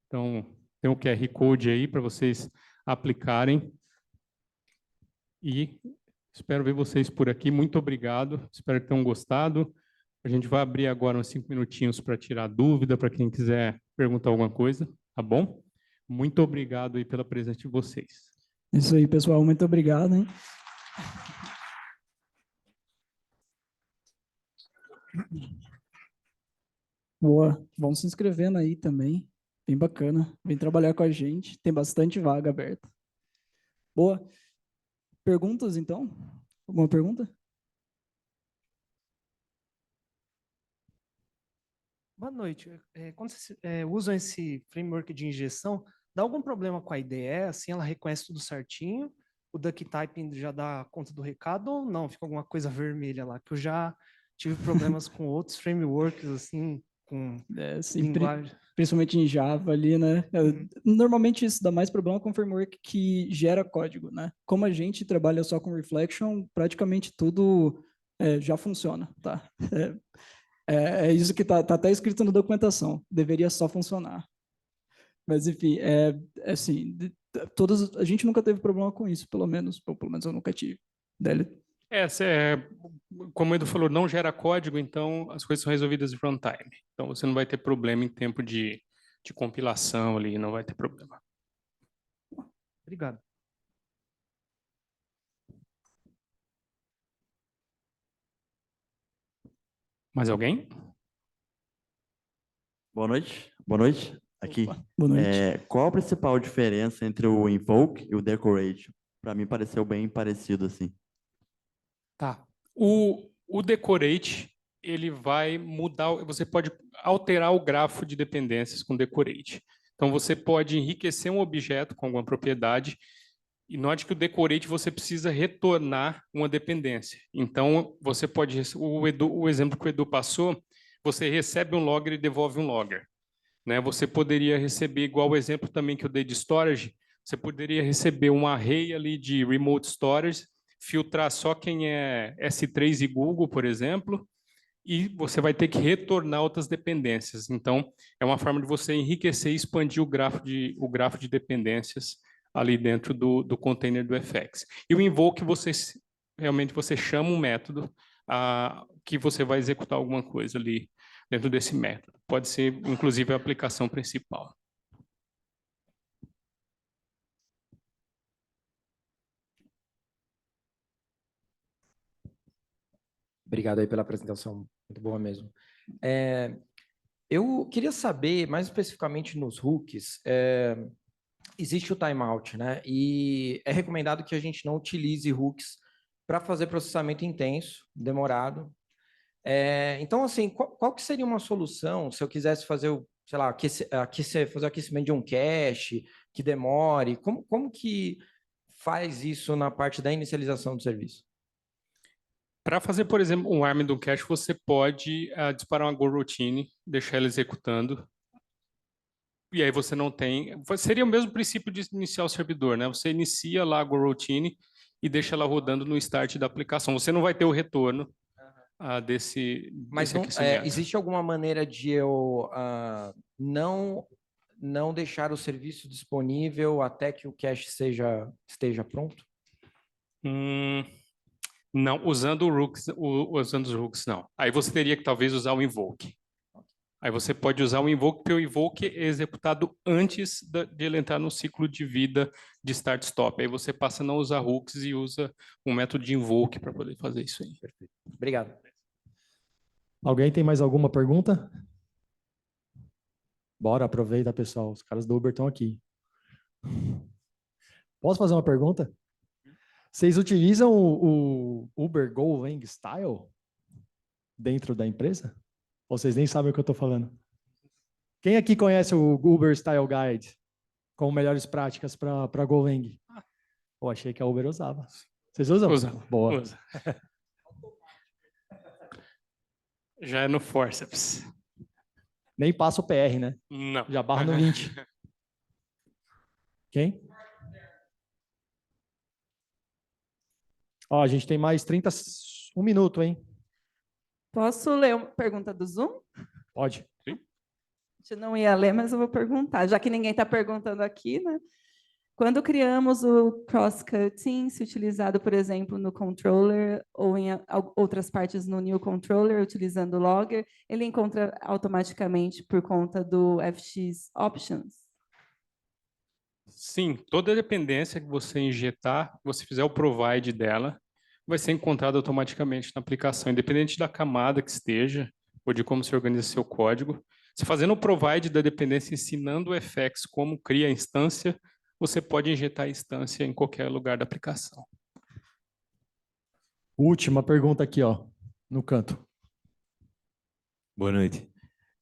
Então, Tem o QR Code aí para vocês aplicarem. E espero ver vocês por aqui. Muito obrigado. Espero que tenham gostado. A gente vai abrir agora uns 5 minutinhos para tirar dúvida, para quem quiser perguntar alguma coisa, tá bom? Muito obrigado aí pela presença de vocês. Isso aí, pessoal. Muito obrigado, hein? Boa. Vão se inscrevendo aí também. Bem bacana. Vem trabalhar com a gente. Tem bastante vaga aberta. Boa. Perguntas, então? Alguma pergunta? Boa noite. Quando vocês usam esse framework de injeção, dá algum problema com a IDE? Assim, ela reconhece tudo certinho? O duck typing já dá conta do recado ou não? Fica alguma coisa vermelha lá? Que eu já tive problemas com outros frameworks, assim, com linguagem. Principalmente em Java ali, né? Normalmente isso dá mais problema com framework que gera código, né? Como a gente trabalha só com Reflection, praticamente tudo já funciona, tá? É isso que tá até escrito na documentação. Deveria só funcionar. Mas, enfim, assim, a gente nunca teve problema com isso, pelo menos eu nunca tive. Délio? Como o Edu falou, não gera código, então as coisas são resolvidas em runtime. Então você não vai ter problema em tempo de compilação ali, não vai ter problema. Obrigado. Mais alguém? Boa noite. Boa noite. Aqui. Boa noite. Qual a principal diferença entre o Invoke e o Decorate? Para mim pareceu bem parecido assim. Tá. O Decorate, ele vai mudar, você pode alterar o grafo de dependências com Decorate. Então, você pode enriquecer um objeto com alguma propriedade, e note que o Decorate você precisa retornar uma dependência. Então, você pode, o exemplo que o Edu passou, você recebe um logger e devolve um logger. Né? Você poderia receber, igual o exemplo também que eu dei de storage, você poderia receber um array ali de remote storage, filtrar só quem é S3 e Google, por exemplo, e você vai ter que retornar outras dependências. Então, é uma forma de você enriquecer e expandir o grafo de dependências ali dentro do container do FX. E o invoke, realmente você chama um método que você vai executar alguma coisa ali dentro desse método. Pode ser, inclusive, a aplicação principal. Obrigado aí pela apresentação, muito boa mesmo. Eu queria saber, mais especificamente nos hooks, existe o timeout, né? E é recomendado que a gente não utilize hooks para fazer processamento intenso, demorado. Então, assim, qual que seria uma solução se eu quisesse fazer sei lá, fazer o aquecimento de um cache que demore? Como que faz isso na parte da inicialização do serviço? Para fazer, por exemplo, um arm do cache, você pode disparar uma goroutine, deixar ela executando, e aí você não tem... Seria o mesmo princípio de iniciar o servidor, né? Você inicia lá a goroutine e deixa ela rodando no start da aplicação. Você não vai ter o retorno desse aquecimento. Existe alguma maneira de eu não deixar o serviço disponível até que o cache esteja pronto? Não, usando os hooks, não. Aí você teria que talvez usar o invoke. Aí você pode usar o invoke, porque o invoke é executado antes de ele entrar no ciclo de vida de start-stop. Aí você passa a não usar hooks e usa um método de invoke para poder fazer isso aí. Perfeito. Obrigado. Alguém tem mais alguma pergunta? Bora, aproveita, pessoal. Os caras do Uber estão aqui. Posso fazer uma pergunta? Vocês utilizam o Uber Golang Style dentro da empresa? Ou vocês nem sabem o que eu estou falando? Quem aqui conhece o Uber Style Guide com melhores práticas para Golang? Eu achei que a Uber usava. Vocês usam? Usa. Boa. Usa. Já é no forceps. Nem passa o PR, né? Não. Já barra no 20. Quem? Ó, a gente tem mais 1 minuto, hein? Posso ler uma pergunta do Zoom? Pode. Sim. gente não ia ler, mas eu vou perguntar, já que ninguém está perguntando aqui, né? Quando criamos o cross-cutting, se utilizado, por exemplo, no controller ou em outras partes no new controller, utilizando o logger, ele encontra automaticamente por conta do FX Options? Sim, toda dependência que você injetar, que você fizer o provide dela, vai ser encontrada automaticamente na aplicação, independente da camada que esteja, ou de como se organiza seu código. Se fazendo o provide da dependência, ensinando o FX como cria a instância, você pode injetar a instância em qualquer lugar da aplicação. Última pergunta aqui, ó, no canto. Boa noite.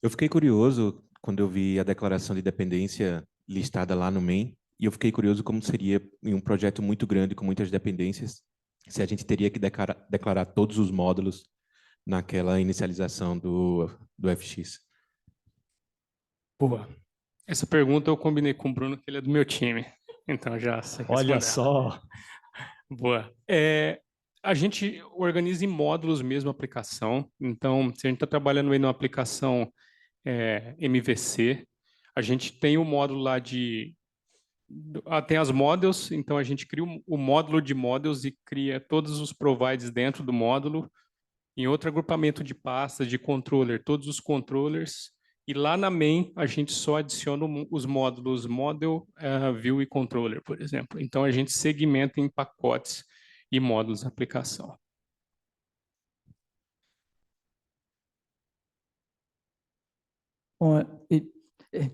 Eu fiquei curioso quando eu vi a declaração de dependência listada lá no main, e eu fiquei curioso como seria em um projeto muito grande com muitas dependências, se a gente teria que declarar todos os módulos naquela inicialização do FX. Boa. Essa pergunta eu combinei com o Bruno, que ele é do meu time. Então já sei Olha responder. só. Boa. A gente organiza em módulos mesmo a aplicação. Então, se a gente está trabalhando aí numa aplicação MVC, a gente tem o módulo lá tem as models, então a gente cria o módulo de models e cria todos os provides dentro do módulo. Em outro agrupamento de pastas, de controller, todos os controllers. E lá na main, a gente só adiciona os módulos Model, View e Controller, por exemplo. Então, a gente segmenta em pacotes e módulos da aplicação. Bom,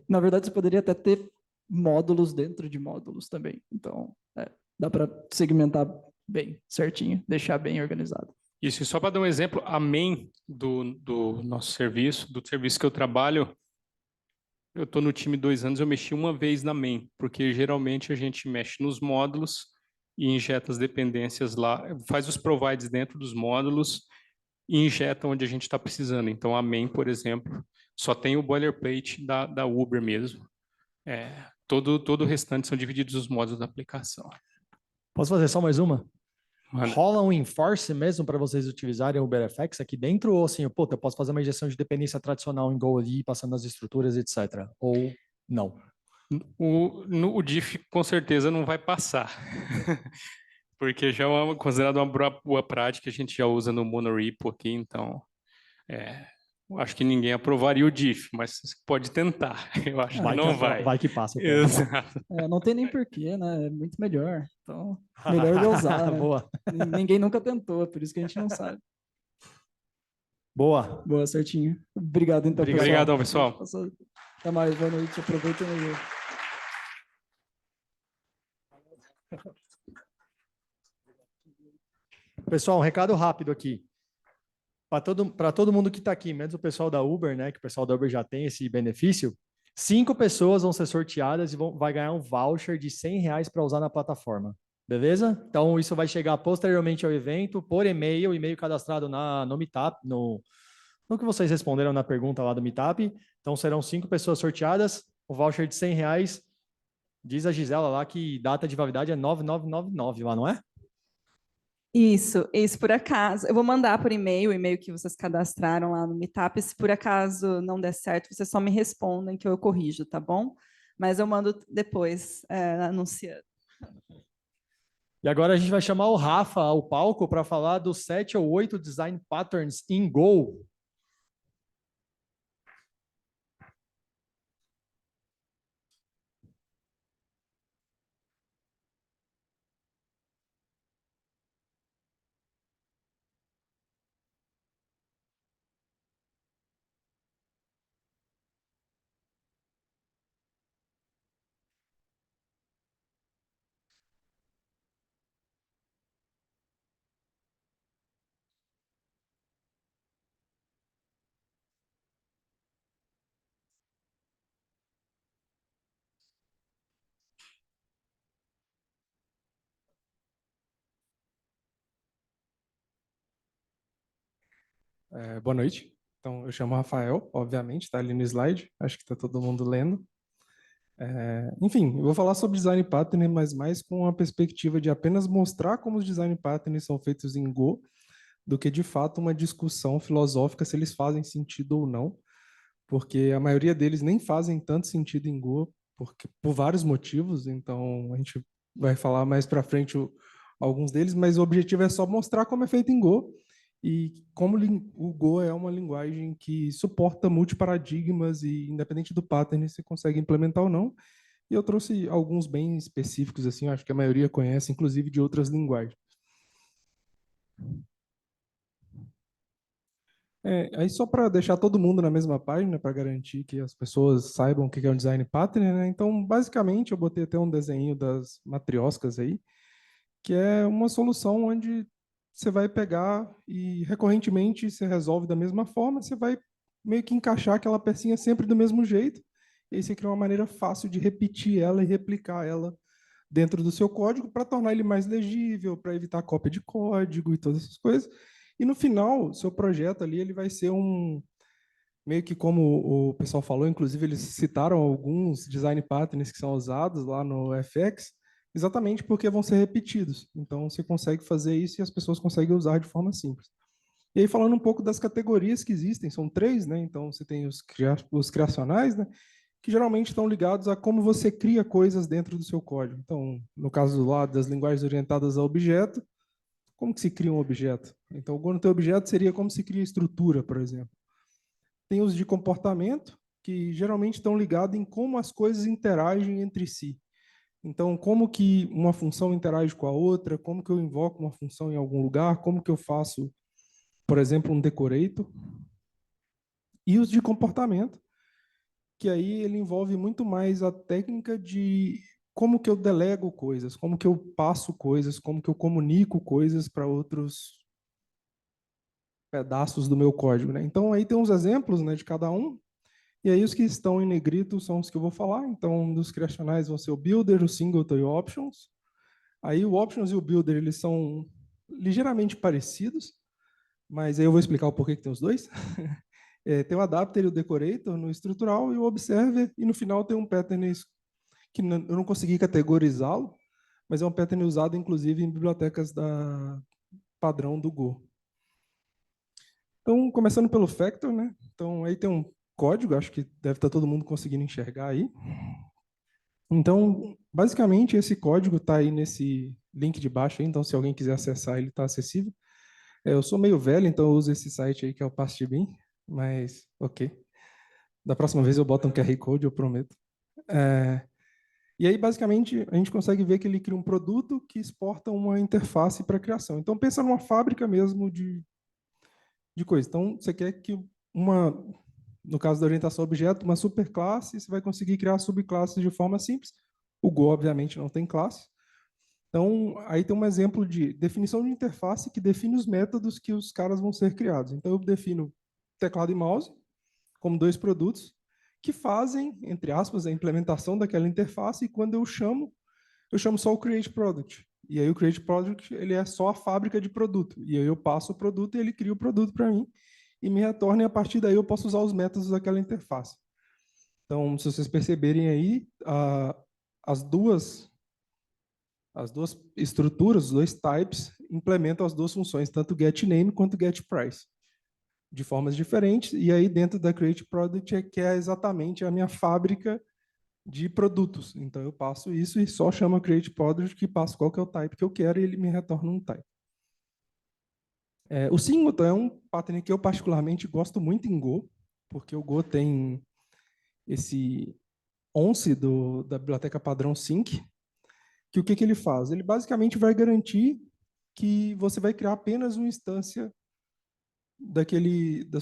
na verdade, você poderia até ter módulos dentro de módulos também. Então, dá para segmentar bem, certinho, deixar bem organizado. Isso, e só para dar um exemplo, a main do nosso serviço, do serviço que eu trabalho, eu estou no time 2 anos, eu mexi uma vez na main, porque geralmente a gente mexe nos módulos e injeta as dependências lá, faz os provides dentro dos módulos e injeta onde a gente está precisando. Então, a main, por exemplo, só tem o boilerplate da Uber mesmo. Todo o restante são divididos os módulos da aplicação. Posso fazer só mais uma? Mano. Rola um enforce mesmo para vocês utilizarem o UberFX aqui dentro? Ou assim, eu posso fazer uma injeção de dependência tradicional em Go ali, passando nas estruturas, etc. Ou não? O diff com certeza não vai passar. Porque já é considerado uma boa prática, a gente já usa no monorepo aqui, então eu acho que ninguém aprovaria o diff, mas você pode tentar. Eu acho que não vai. Vai que passa. Exato. Não tem nem porquê, né? É muito melhor. Então, melhor de usar, né? Boa. Ninguém nunca tentou, por isso que a gente não sabe. Boa. Boa, certinho. Obrigado, então, pessoal. Obrigado, pessoal. Até mais, boa noite. Aproveitem aí. Pessoal, um recado rápido aqui. Para todo mundo que está aqui, menos o pessoal da Uber, né? Que o pessoal da Uber já tem esse benefício. 5 pessoas vão ser sorteadas e vai ganhar um voucher de R$100 para usar na plataforma. Beleza? Então, isso vai chegar posteriormente ao evento, por e-mail, e-mail cadastrado no Meetup, no que vocês responderam na pergunta lá do Meetup. Então, serão 5 pessoas sorteadas, um voucher de R$100. Diz a Gisela lá que data de validade é 9999 lá, não é? Isso por acaso. Eu vou mandar por e-mail, o e-mail que vocês cadastraram lá no Meetup. Se por acaso não der certo, vocês só me respondem que eu corrijo, tá bom? Mas eu mando depois, anunciando. E agora a gente vai chamar o Rafa ao palco para falar dos 7 ou 8 design patterns em Go. Boa noite. Então, eu chamo Rafael, obviamente, está ali no slide, acho que está todo mundo lendo. Enfim, eu vou falar sobre design pattern, mas mais com a perspectiva de apenas mostrar como os design patterns são feitos em Go, do que de fato uma discussão filosófica se eles fazem sentido ou não, porque a maioria deles nem fazem tanto sentido em Go, por vários motivos, então a gente vai falar mais para frente alguns deles, mas o objetivo é só mostrar como é feito em Go e como o Go é uma linguagem que suporta multiparadigmas e independente do pattern você consegue implementar ou não. E eu trouxe alguns bem específicos, assim, acho que a maioria conhece, inclusive de outras linguagens. Aí só para deixar todo mundo na mesma página, para garantir que as pessoas saibam o que é um design pattern, né? Então, basicamente, eu botei até um desenho das matrioscas aí, que é uma solução onde você vai pegar e recorrentemente você resolve da mesma forma, você vai meio que encaixar aquela pecinha sempre do mesmo jeito, e aí você cria uma maneira fácil de repetir ela e replicar ela dentro do seu código para tornar ele mais legível, para evitar cópia de código e todas essas coisas. E no final, o seu projeto ali ele vai ser meio que como o pessoal falou, inclusive eles citaram alguns design patterns que são usados lá no FX, exatamente porque vão ser repetidos. Então você consegue fazer isso e as pessoas conseguem usar de forma simples. E aí falando um pouco das categorias que existem, são 3, né? Então você tem os criacionais, né? Que geralmente estão ligados a como você cria coisas dentro do seu código. Então, no caso lá das linguagens orientadas a objeto, como que se cria um objeto? Então, quando tem objeto seria como se cria estrutura, por exemplo. Tem os de comportamento, que geralmente estão ligados em como as coisas interagem entre si. Então, como que uma função interage com a outra, como que eu invoco uma função em algum lugar, como que eu faço, por exemplo, um decorator. E os de comportamento, que aí ele envolve muito mais a técnica de como que eu delego coisas, como que eu passo coisas, como que eu comunico coisas para outros pedaços do meu código, né? Então aí tem uns exemplos, né, de cada um. E aí os que estão em negrito são os que eu vou falar. Então dos criacionais vão ser o builder, o singleton e o options. Aí o options e o builder eles são ligeiramente parecidos, mas aí eu vou explicar o porquê que tem os dois. Tem o adapter e o decorator no estrutural e o observer, e no final tem um pattern que eu não consegui categorizá-lo, mas é um pattern usado inclusive em bibliotecas padrão do Go. Então, começando pelo factor, né? Então, aí tem um código, acho que deve estar todo mundo conseguindo enxergar aí. Então, basicamente, esse código está aí nesse link de baixo, aí, então se alguém quiser acessar, ele está acessível. Eu sou meio velho, então eu uso esse site aí que é o Pastebin, mas ok. Da próxima vez eu boto um QR Code, eu prometo. E aí, basicamente, a gente consegue ver que ele cria um produto que exporta uma interface para criação. Então, pensa numa fábrica mesmo de coisa. Então, você quer que no caso da orientação a objeto, uma superclasse, você vai conseguir criar subclasses de forma simples. O Go, obviamente, não tem classe. Então, aí tem um exemplo de definição de interface que define os métodos que os caras vão ser criados. Então, eu defino teclado e mouse como 2 produtos que fazem, entre aspas, a implementação daquela interface, e quando eu chamo só o create product. E aí o create product ele é só a fábrica de produto. E aí eu passo o produto e ele cria o produto para mim e me retorna, e a partir daí eu posso usar os métodos daquela interface. Então, se vocês perceberem aí, as duas estruturas, os 2 types, implementam as 2 funções, tanto getName quanto getPrice, de formas diferentes. E aí, dentro da Create Product, que é exatamente a minha fábrica de produtos. Então, eu passo isso e só chamo a Create Product, que passo qual que é o type que eu quero, e ele me retorna um type. O singleton é um pattern que eu particularmente gosto muito em Go, porque o Go tem esse ONCE da biblioteca padrão Sync, que o que ele faz? Ele basicamente vai garantir que você vai criar apenas uma instância da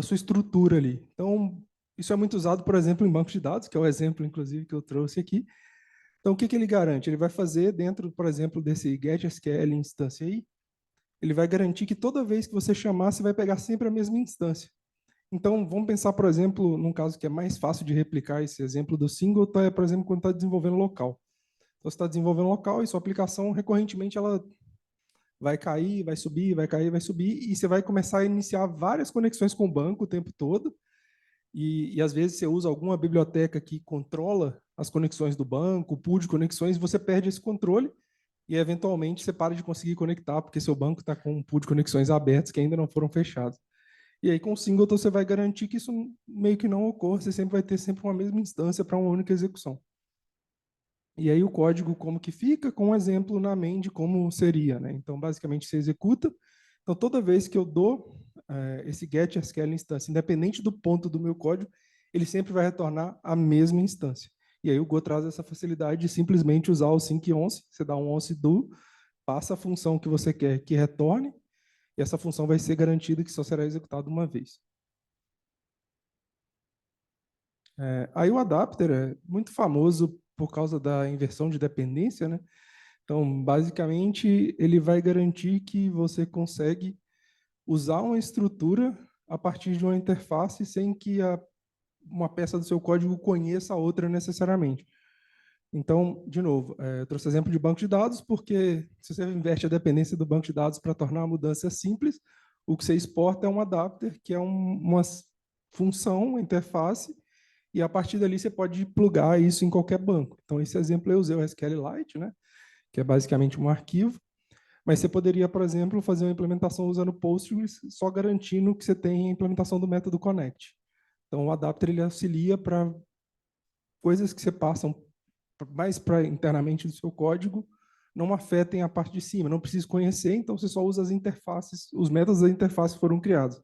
sua estrutura ali. Então, isso é muito usado, por exemplo, em bancos de dados, que é o exemplo, inclusive, que eu trouxe aqui. Então, o que ele garante? Ele vai fazer dentro, por exemplo, desse getSQL instância aí, ele vai garantir que toda vez que você chamar, você vai pegar sempre a mesma instância. Então, vamos pensar, por exemplo, num caso que é mais fácil de replicar esse exemplo do singleton, é, por exemplo, quando está desenvolvendo local. Então, você está desenvolvendo local e sua aplicação, recorrentemente, ela vai cair, vai subir, vai cair, vai subir, e você vai começar a iniciar várias conexões com o banco o tempo todo, e às vezes você usa alguma biblioteca que controla as conexões do banco, o pool de conexões, você perde esse controle, e eventualmente você para de conseguir conectar, porque seu banco está com um pool de conexões abertos que ainda não foram fechados. E aí, com o singleton, você vai garantir que isso meio que não ocorra, você sempre vai ter sempre uma mesma instância para uma única execução. E aí o código como que fica, com um exemplo na main de como seria, né? Então, basicamente, você executa. Então, toda vez que eu dou esse get SQL instância, independente do ponto do meu código, ele sempre vai retornar a mesma instância. E aí o Go traz essa facilidade de simplesmente usar o sync once, você dá um once do, passa a função que você quer que retorne, e essa função vai ser garantida que só será executada uma vez. Aí o adapter é muito famoso por causa da inversão de dependência, né? Então, basicamente, ele vai garantir que você consegue usar uma estrutura a partir de uma interface sem que uma peça do seu código conheça a outra necessariamente. Então, de novo, eu trouxe exemplo de banco de dados, porque se você inverte a dependência do banco de dados para tornar a mudança simples, o que você exporta é um adapter, que é uma função, uma interface, e a partir dali você pode plugar isso em qualquer banco. Então, esse exemplo eu usei o SQLite, né, que é basicamente um arquivo, mas você poderia, por exemplo, fazer uma implementação usando Postgres, só garantindo que você tem a implementação do método connect. Então, o adapter ele auxilia para coisas que você passam mais para internamente do seu código, não afetem a parte de cima, não precisa conhecer, então você só usa as interfaces, os métodos da interface foram criados.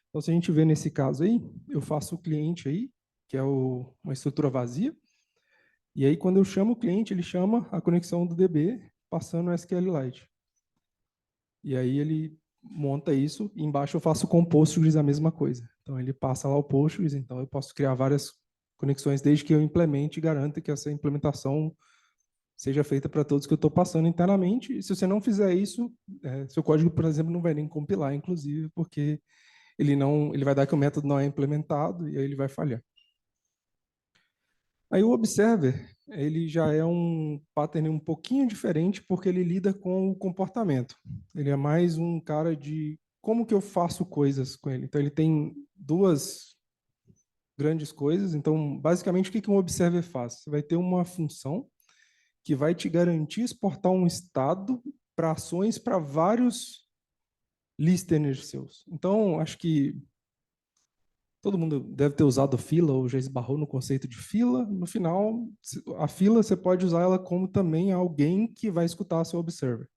Então, se a gente vê nesse caso aí, eu faço o cliente aí, que é uma estrutura vazia, e aí quando eu chamo o cliente, ele chama a conexão do DB, passando o SQLite. E aí ele monta isso, e embaixo eu faço com o Postgres a mesma coisa. Então ele passa lá o Postgres, então eu posso criar várias conexões desde que eu implemente e garanta que essa implementação seja feita para todos que eu estou passando internamente. E se você não fizer isso, seu código, por exemplo, não vai nem compilar, inclusive, porque ele vai dar que o método não é implementado e aí ele vai falhar. Aí o Observer, ele já é um pattern um pouquinho diferente, porque ele lida com o comportamento. Ele é mais um cara de como que eu faço coisas com ele. Então, ele tem duas grandes coisas. Então, basicamente, o que um Observer faz? Você vai ter uma função que vai te garantir exportar um estado para ações para vários listeners seus. Então, acho que todo mundo deve ter usado fila ou já esbarrou no conceito de fila. No final, a fila você pode usar ela como também alguém que vai escutar seu observer.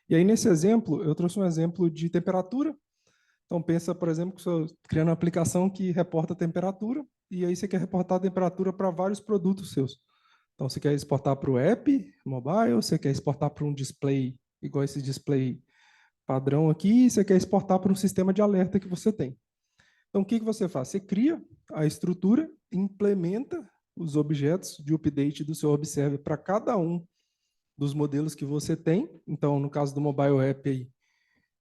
E aí, nesse exemplo, eu trouxe um exemplo de temperatura. Então, pensa, por exemplo, que você está criando uma aplicação que reporta a temperatura, e aí você quer reportar a temperatura para vários produtos seus. Então, você quer exportar para o app mobile, você quer exportar para um display, igual esse display padrão aqui, e você quer exportar para um sistema de alerta que você tem. Então, o que você faz? Você cria a estrutura, implementa os objetos de update do seu Observer para cada um dos modelos que você tem. Então, no caso do mobile app, aí,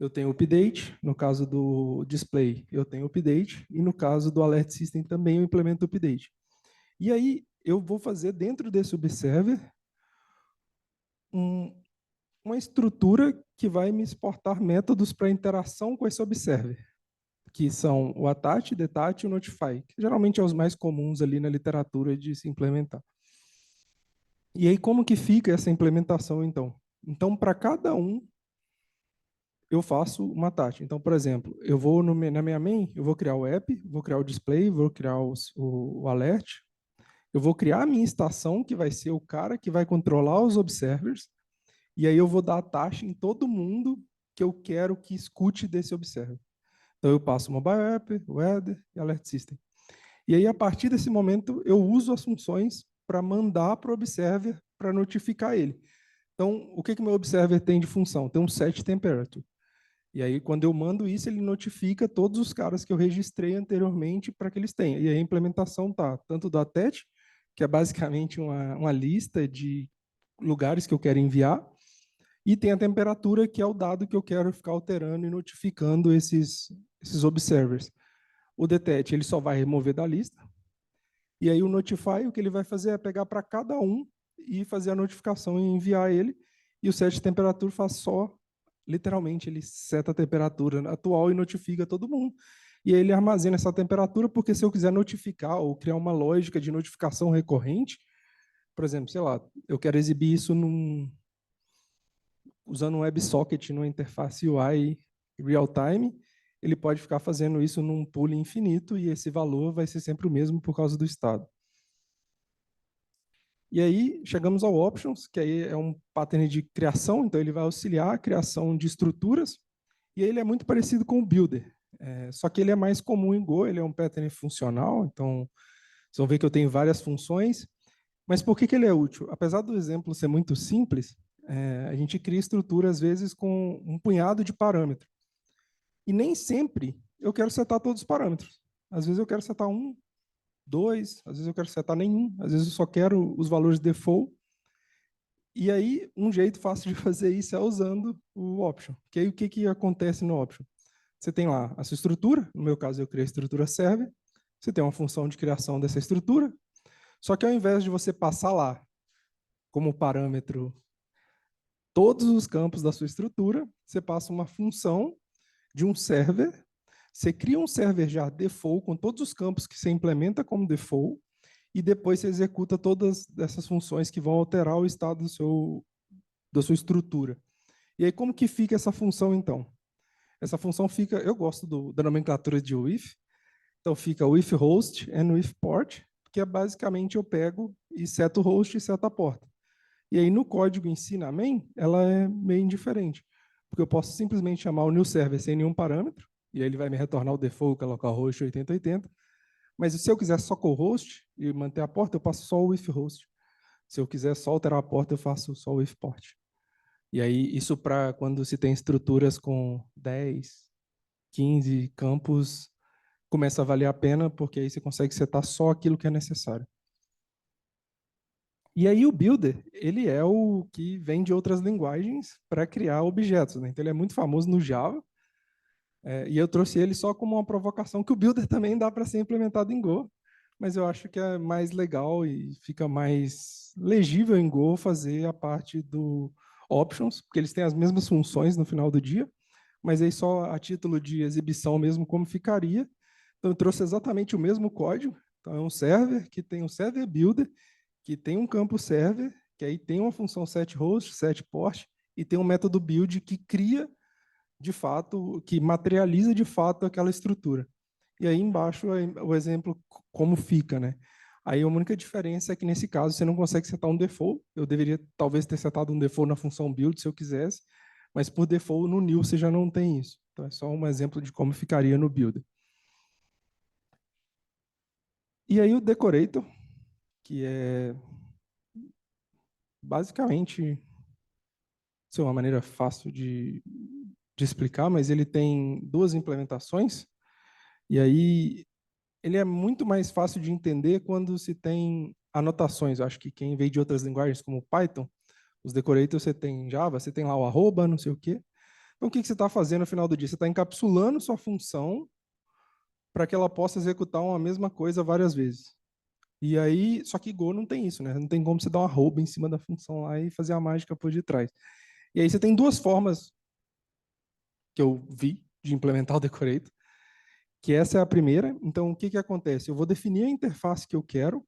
eu tenho update. No caso do display, eu tenho update. E no caso do alert system, também eu implemento update. E aí, eu vou fazer dentro desse Observer uma estrutura que vai me exportar métodos para interação com esse Observer, que são o attach, detach e o notify, que geralmente é os mais comuns ali na literatura de se implementar. E aí, como que fica essa implementação, então? Então, para cada um, eu faço uma attach. Então, por exemplo, eu vou na minha main, eu vou criar o app, vou criar o display, vou criar o alert, eu vou criar a minha estação, que vai ser o cara que vai controlar os observers, e aí eu vou dar attach em todo mundo que eu quero que escute desse observer. Então, eu passo o mobile app, o header e alert system. E aí, a partir desse momento, eu uso as funções para mandar para o observer para notificar ele. Então, o que o meu observer tem de função? Tem um set temperature. E aí, quando eu mando isso, ele notifica todos os caras que eu registrei anteriormente para que eles tenham. E aí, a implementação está tanto do attach, que é basicamente uma lista de lugares que eu quero enviar, e tem a temperatura, que é o dado que eu quero ficar alterando e notificando esses observers. O detect ele só vai remover da lista. E aí o notify, o que ele vai fazer é pegar para cada um e fazer a notificação e enviar ele. E o set temperatura faz só, literalmente, ele seta a temperatura atual e notifica todo mundo. E aí ele armazena essa temperatura, porque se eu quiser notificar ou criar uma lógica de notificação recorrente, por exemplo, sei lá, eu quero exibir isso usando um WebSocket numa interface UI real-time, ele pode ficar fazendo isso num pool infinito e esse valor vai ser sempre o mesmo por causa do estado. E aí chegamos ao Options, que aí é um pattern de criação, então ele vai auxiliar a criação de estruturas, e ele é muito parecido com o Builder, só que ele é mais comum em Go, ele é um pattern funcional, então vocês vão ver que eu tenho várias funções, mas por que ele é útil? Apesar do exemplo ser muito simples, a gente cria estrutura, às vezes, com um punhado de parâmetros. E nem sempre eu quero setar todos os parâmetros. Às vezes eu quero setar um, dois, às vezes eu quero setar nenhum, às vezes eu só quero os valores default. E aí, um jeito fácil de fazer isso é usando o option. Que aí, o que acontece no option? Você tem lá a sua estrutura, no meu caso eu criei a estrutura server, você tem uma função de criação dessa estrutura, só que ao invés de você passar lá como parâmetro todos os campos da sua estrutura, você passa uma função de um server, você cria um server já default com todos os campos que você implementa como default, e depois você executa todas essas funções que vão alterar o estado da sua estrutura. E aí, como que fica essa função, então? Essa função fica, eu gosto da nomenclatura de with, então fica with host and with port, que é basicamente eu pego e seto o host e seto a porta. E aí, no código em si, na main, ela é meio indiferente, porque eu posso simplesmente chamar o new server sem nenhum parâmetro, e aí ele vai me retornar o default, que é localhost 8080. Mas se eu quiser só com o host e manter a porta, eu passo só o with host. Se eu quiser só alterar a porta, eu faço só o with port. E aí, isso para quando se tem estruturas com 10, 15 campos, começa a valer a pena, porque aí você consegue setar só aquilo que é necessário. E aí o Builder, ele é o que vem de outras linguagens para criar objetos, né? Então ele é muito famoso no Java, e eu trouxe ele só como uma provocação que o Builder também dá para ser implementado em Go, mas eu acho que é mais legal e fica mais legível em Go fazer a parte do Options, porque eles têm as mesmas funções no final do dia, mas aí só a título de exibição mesmo como ficaria. Então eu trouxe exatamente o mesmo código, então é um server que tem um server builder, que tem um campo server, que aí tem uma função setHost, setPort, e tem um método build que cria, de fato, que materializa de fato aquela estrutura. E aí embaixo o exemplo como fica, né? Aí a única diferença é que nesse caso você não consegue setar um default. Eu deveria talvez ter setado um default na função build se eu quisesse, mas por default no new você já não tem isso. Então é só um exemplo de como ficaria no builder. E aí o decorator, que é basicamente, isso é uma maneira fácil de explicar, mas ele tem duas implementações, e aí ele é muito mais fácil de entender quando se tem anotações. Eu acho que quem veio de outras linguagens, como Python, os decorators você tem em Java, você tem lá o arroba, não sei o quê. Então, o que você está fazendo no final do dia? Você está encapsulando sua função para que ela possa executar uma mesma coisa várias vezes. E aí, só que Go não tem isso, né? Não tem como você dar uma arroba em cima da função lá e fazer a mágica por detrás. E aí você tem duas formas que eu vi de implementar o decorator, que essa é a primeira. Então, o que acontece? Eu vou definir a interface que eu quero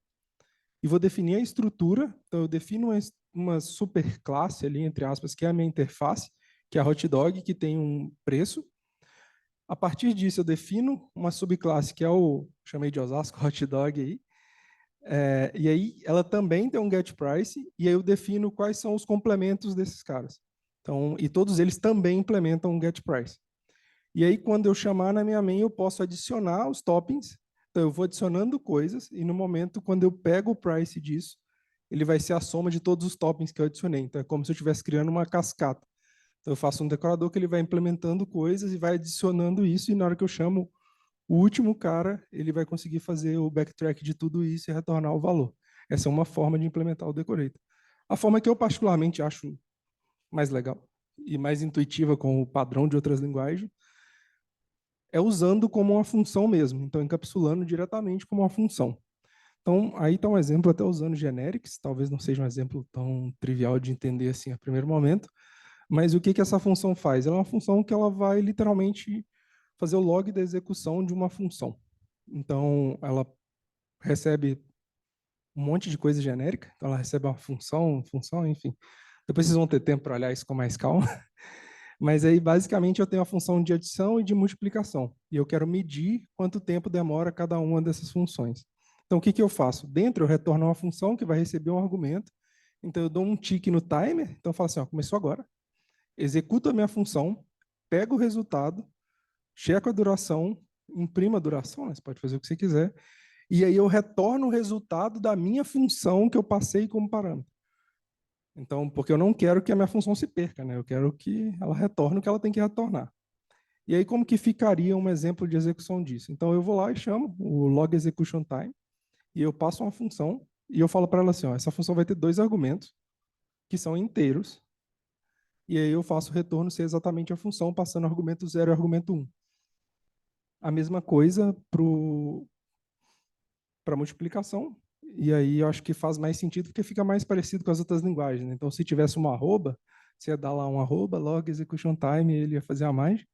e vou definir a estrutura. Então, eu defino uma superclasse ali, entre aspas, que é a minha interface, que é a Hotdog, que tem um preço. A partir disso, eu defino uma subclasse, que é chamei de Osasco Hotdog aí, e aí ela também tem um getPrice, e aí eu defino quais são os complementos desses caras. Então, e todos eles também implementam um getPrice. E aí, quando eu chamar na minha main, eu posso adicionar os toppings. Então, eu vou adicionando coisas, e no momento, quando eu pego o price disso, ele vai ser a soma de todos os toppings que eu adicionei. Então, é como se eu estivesse criando uma cascata. Então, eu faço um decorador que ele vai implementando coisas e vai adicionando isso, e na hora que eu chamo o último cara, ele vai conseguir fazer o backtrack de tudo isso e retornar o valor. Essa é uma forma de implementar o decorator. A forma que eu particularmente acho mais legal e mais intuitiva com o padrão de outras linguagens é usando como uma função mesmo, então encapsulando diretamente como uma função. Então, aí está um exemplo até usando generics, talvez não seja um exemplo tão trivial de entender assim a primeiro momento, mas o que essa função faz? Ela é uma função que ela vai literalmente fazer o log da execução de uma função. Então, ela recebe um monte de coisa genérica, então ela recebe uma função, enfim. Depois vocês vão ter tempo para olhar isso com mais calma. Mas aí, basicamente, eu tenho a função de adição e de multiplicação. E eu quero medir quanto tempo demora cada uma dessas funções. Então, o que eu faço? Dentro, eu retorno uma função que vai receber um argumento. Então, eu dou um tique no timer. Então, eu falo assim, ó, começou agora. Executo a minha função, pego o resultado, checo a duração, imprimo a duração, né? Você pode fazer o que você quiser. E aí eu retorno o resultado da minha função que eu passei como parâmetro. Então, porque eu não quero que a minha função se perca, né? Eu quero que ela retorne o que ela tem que retornar. E aí, como que ficaria um exemplo de execução disso? Então, eu vou lá e chamo o log execution time, e eu passo uma função, e eu falo para ela assim, ó, essa função vai ter 2 argumentos, que são inteiros, e aí eu faço o retorno ser exatamente a função, passando argumento 0 e argumento 1. A mesma coisa para multiplicação, e aí eu acho que faz mais sentido porque fica mais parecido com as outras linguagens, né? Então, se tivesse uma arroba, você ia dar lá um arroba, log execution time, ele ia fazer a mais,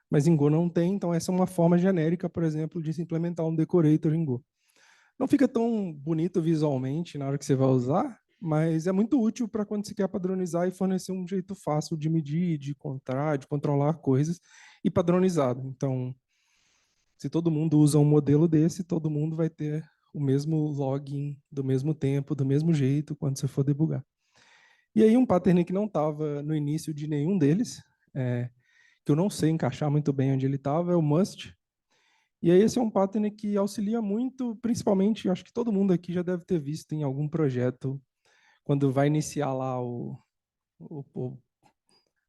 mas em Go não tem, então essa é uma forma genérica, por exemplo, de se implementar um decorator em Go. Não fica tão bonito visualmente na hora que você vai usar, mas é muito útil para quando você quer padronizar e fornecer um jeito fácil de medir, de contar, de controlar coisas, e padronizado. Então, se todo mundo usa um modelo desse, todo mundo vai ter o mesmo login, do mesmo tempo, do mesmo jeito, quando você for debugar. E aí um pattern que não estava no início de nenhum deles, que eu não sei encaixar muito bem onde ele estava, é o must. E aí esse é um pattern que auxilia muito, principalmente, acho que todo mundo aqui já deve ter visto em algum projeto, quando vai iniciar lá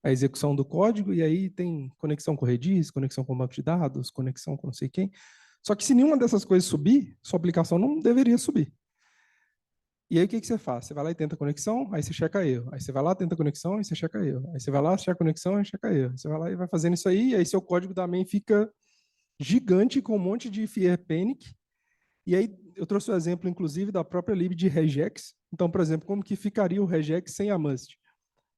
a execução do código, e aí tem conexão com Redis, conexão com banco de dados, conexão com não sei quem. Só que se nenhuma dessas coisas subir, sua aplicação não deveria subir. E aí o que você faz? Você vai lá e tenta conexão, aí você checa erro. Aí você vai lá, tenta conexão, aí você checa erro. Aí você vai lá, checa conexão, e checa erro. Você vai lá e vai fazendo isso aí, e aí seu código também fica gigante com um monte de fear panic. E aí eu trouxe o exemplo, inclusive, da própria lib de regex. Então, por exemplo, como que ficaria o regex sem a must?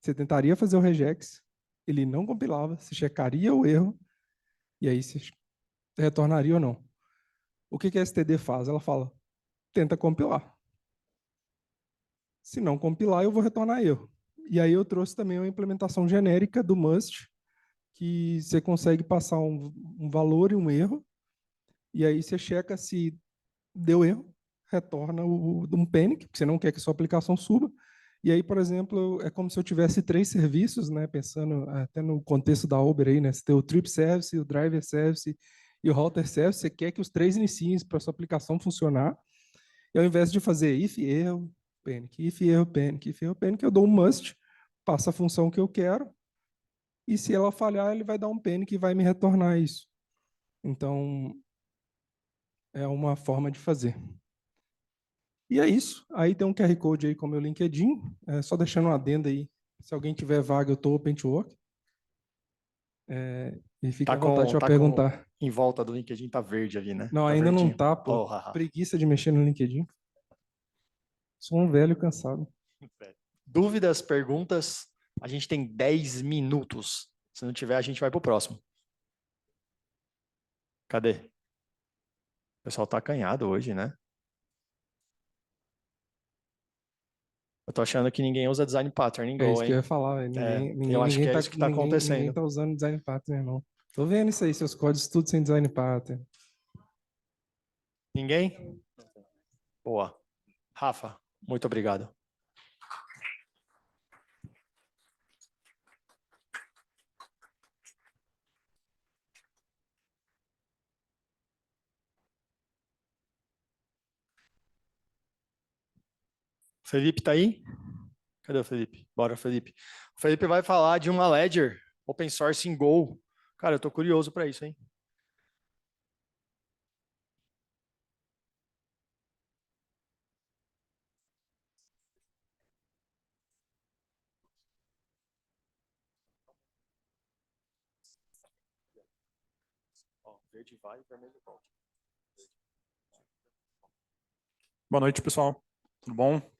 Você tentaria fazer o regex, ele não compilava, você checaria o erro, e aí você retornaria ou não. O que a STD faz? Ela fala, tenta compilar. Se não compilar, eu vou retornar erro. E aí eu trouxe também uma implementação genérica do must, que você consegue passar um valor e um erro, e aí você checa se deu erro, retorna um panic, porque você não quer que a sua aplicação suba. E aí, por exemplo, é como se eu tivesse 3 serviços, né, pensando até no contexto da Uber aí, né, você tem o trip service, o driver service e o router service, você quer que os 3 iniciem para a sua aplicação funcionar, e ao invés de fazer if erro, panic, if erro, panic, if erro, panic, eu dou um must, passa a função que eu quero, e se ela falhar, ele vai dar um panic e vai me retornar isso. Então, é uma forma de fazer. E é isso. Aí tem um QR Code aí com o meu LinkedIn. Só deixando uma adenda aí. Se alguém tiver vaga, eu estou open to work. E fica à vontade para perguntar. Em volta do LinkedIn tá verde ali, né? Não, tá ainda verdinho. não tá, pô. Preguiça de mexer no LinkedIn. Sou um velho cansado. Dúvidas, perguntas? A gente tem 10 minutos. Se não tiver, a gente vai pro próximo. Cadê? O pessoal tá acanhado hoje, né? Eu tô achando que ninguém usa design pattern em Go, É isso que eu hein? ia falar. Eu acho que é isso que tá acontecendo. Ninguém tá usando design pattern, não. Tô vendo isso aí, seus códigos tudo sem design pattern. Ninguém? Boa. Rafa, muito obrigado. Felipe tá aí? Cadê o Felipe? Bora, Felipe. O Felipe vai falar de uma ledger open source em Go. Cara, eu tô curioso para isso, hein? Verde vai e vermelho volta. Boa noite, pessoal. Tudo bom?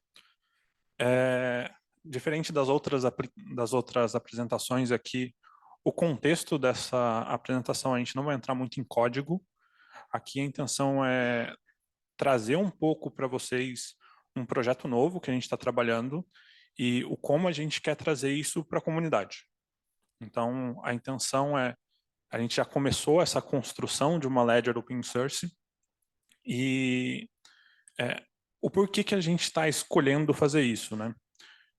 Diferente das outras apresentações aqui, o contexto dessa apresentação, a gente não vai entrar muito em código. Aqui a intenção é trazer um pouco para vocês um projeto novo que a gente está trabalhando e como a gente quer trazer isso para a comunidade. Então, a intenção é, a gente já começou essa construção de uma ledger open source e o porquê que a gente está escolhendo fazer isso, né?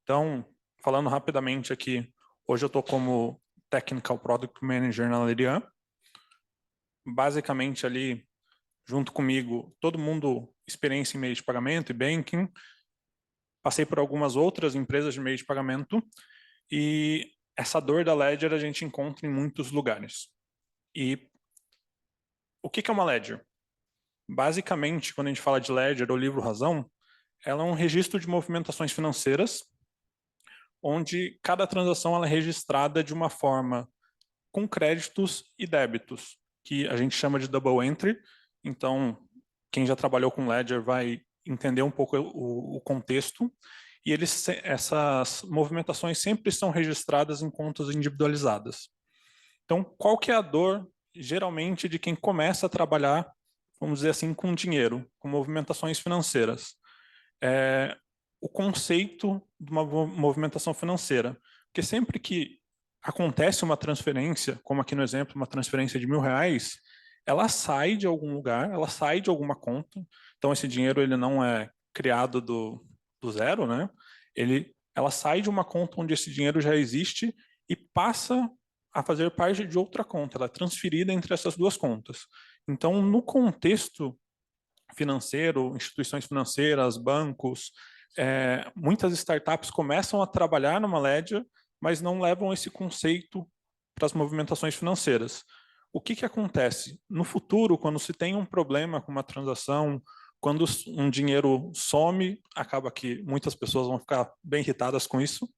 Então, falando rapidamente aqui, hoje eu estou como Technical Product Manager na Lerian. Basicamente ali, junto comigo, todo mundo experiência em meio de pagamento e banking. Passei por algumas outras empresas de meio de pagamento e essa dor da Ledger a gente encontra em muitos lugares. E o que é uma Ledger? Basicamente, quando a gente fala de Ledger ou livro-razão, ela é um registro de movimentações financeiras onde cada transação ela é registrada de uma forma com créditos e débitos, que a gente chama de double entry. Então, quem já trabalhou com Ledger vai entender um pouco o contexto. E essas movimentações sempre são registradas em contas individualizadas. Então, qual que é a dor, geralmente, de quem começa a trabalhar, vamos dizer assim, com dinheiro, com movimentações financeiras? O conceito de uma movimentação financeira. Porque sempre que acontece uma transferência, como aqui no exemplo, uma transferência de R$1.000, ela sai de algum lugar, ela sai de alguma conta. Então, esse dinheiro ele não é criado do zero, né? Ela sai de uma conta onde esse dinheiro já existe e passa a fazer parte de outra conta. Ela é transferida entre essas duas contas. Então, no contexto financeiro, instituições financeiras, bancos, muitas startups começam a trabalhar numa ledger, mas não levam esse conceito para as movimentações financeiras. O que acontece? No futuro, quando se tem um problema com uma transação, quando um dinheiro some, acaba que muitas pessoas vão ficar bem irritadas com isso,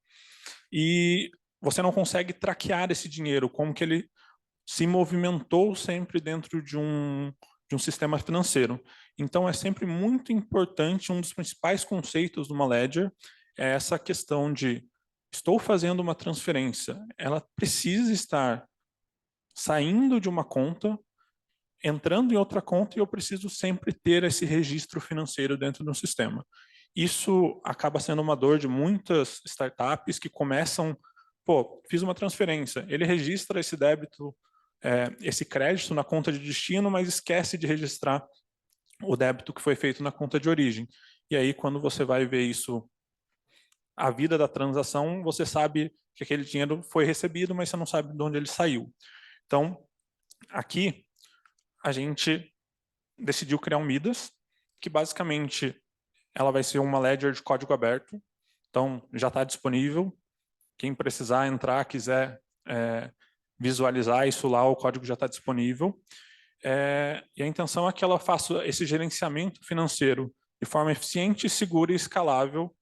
e você não consegue traquear esse dinheiro, como que ele se movimentou sempre dentro de um sistema financeiro. Então, é sempre muito importante, um dos principais conceitos de uma ledger é essa questão de estou fazendo uma transferência, ela precisa estar saindo de uma conta, entrando em outra conta, e eu preciso sempre ter esse registro financeiro dentro do sistema. Isso acaba sendo uma dor de muitas startups que começam, fiz uma transferência, ele registra esse débito, esse crédito na conta de destino, mas esquece de registrar o débito que foi feito na conta de origem. E aí, quando você vai ver isso, a vida da transação, você sabe que aquele dinheiro foi recebido, mas você não sabe de onde ele saiu. Então, aqui, a gente decidiu criar um Midas, que basicamente ela vai ser uma ledger de código aberto. Então, já está disponível. Quem precisar entrar, quiser visualizar isso lá, o código já está disponível. E a intenção é que ela faça esse gerenciamento financeiro de forma eficiente, segura e escalável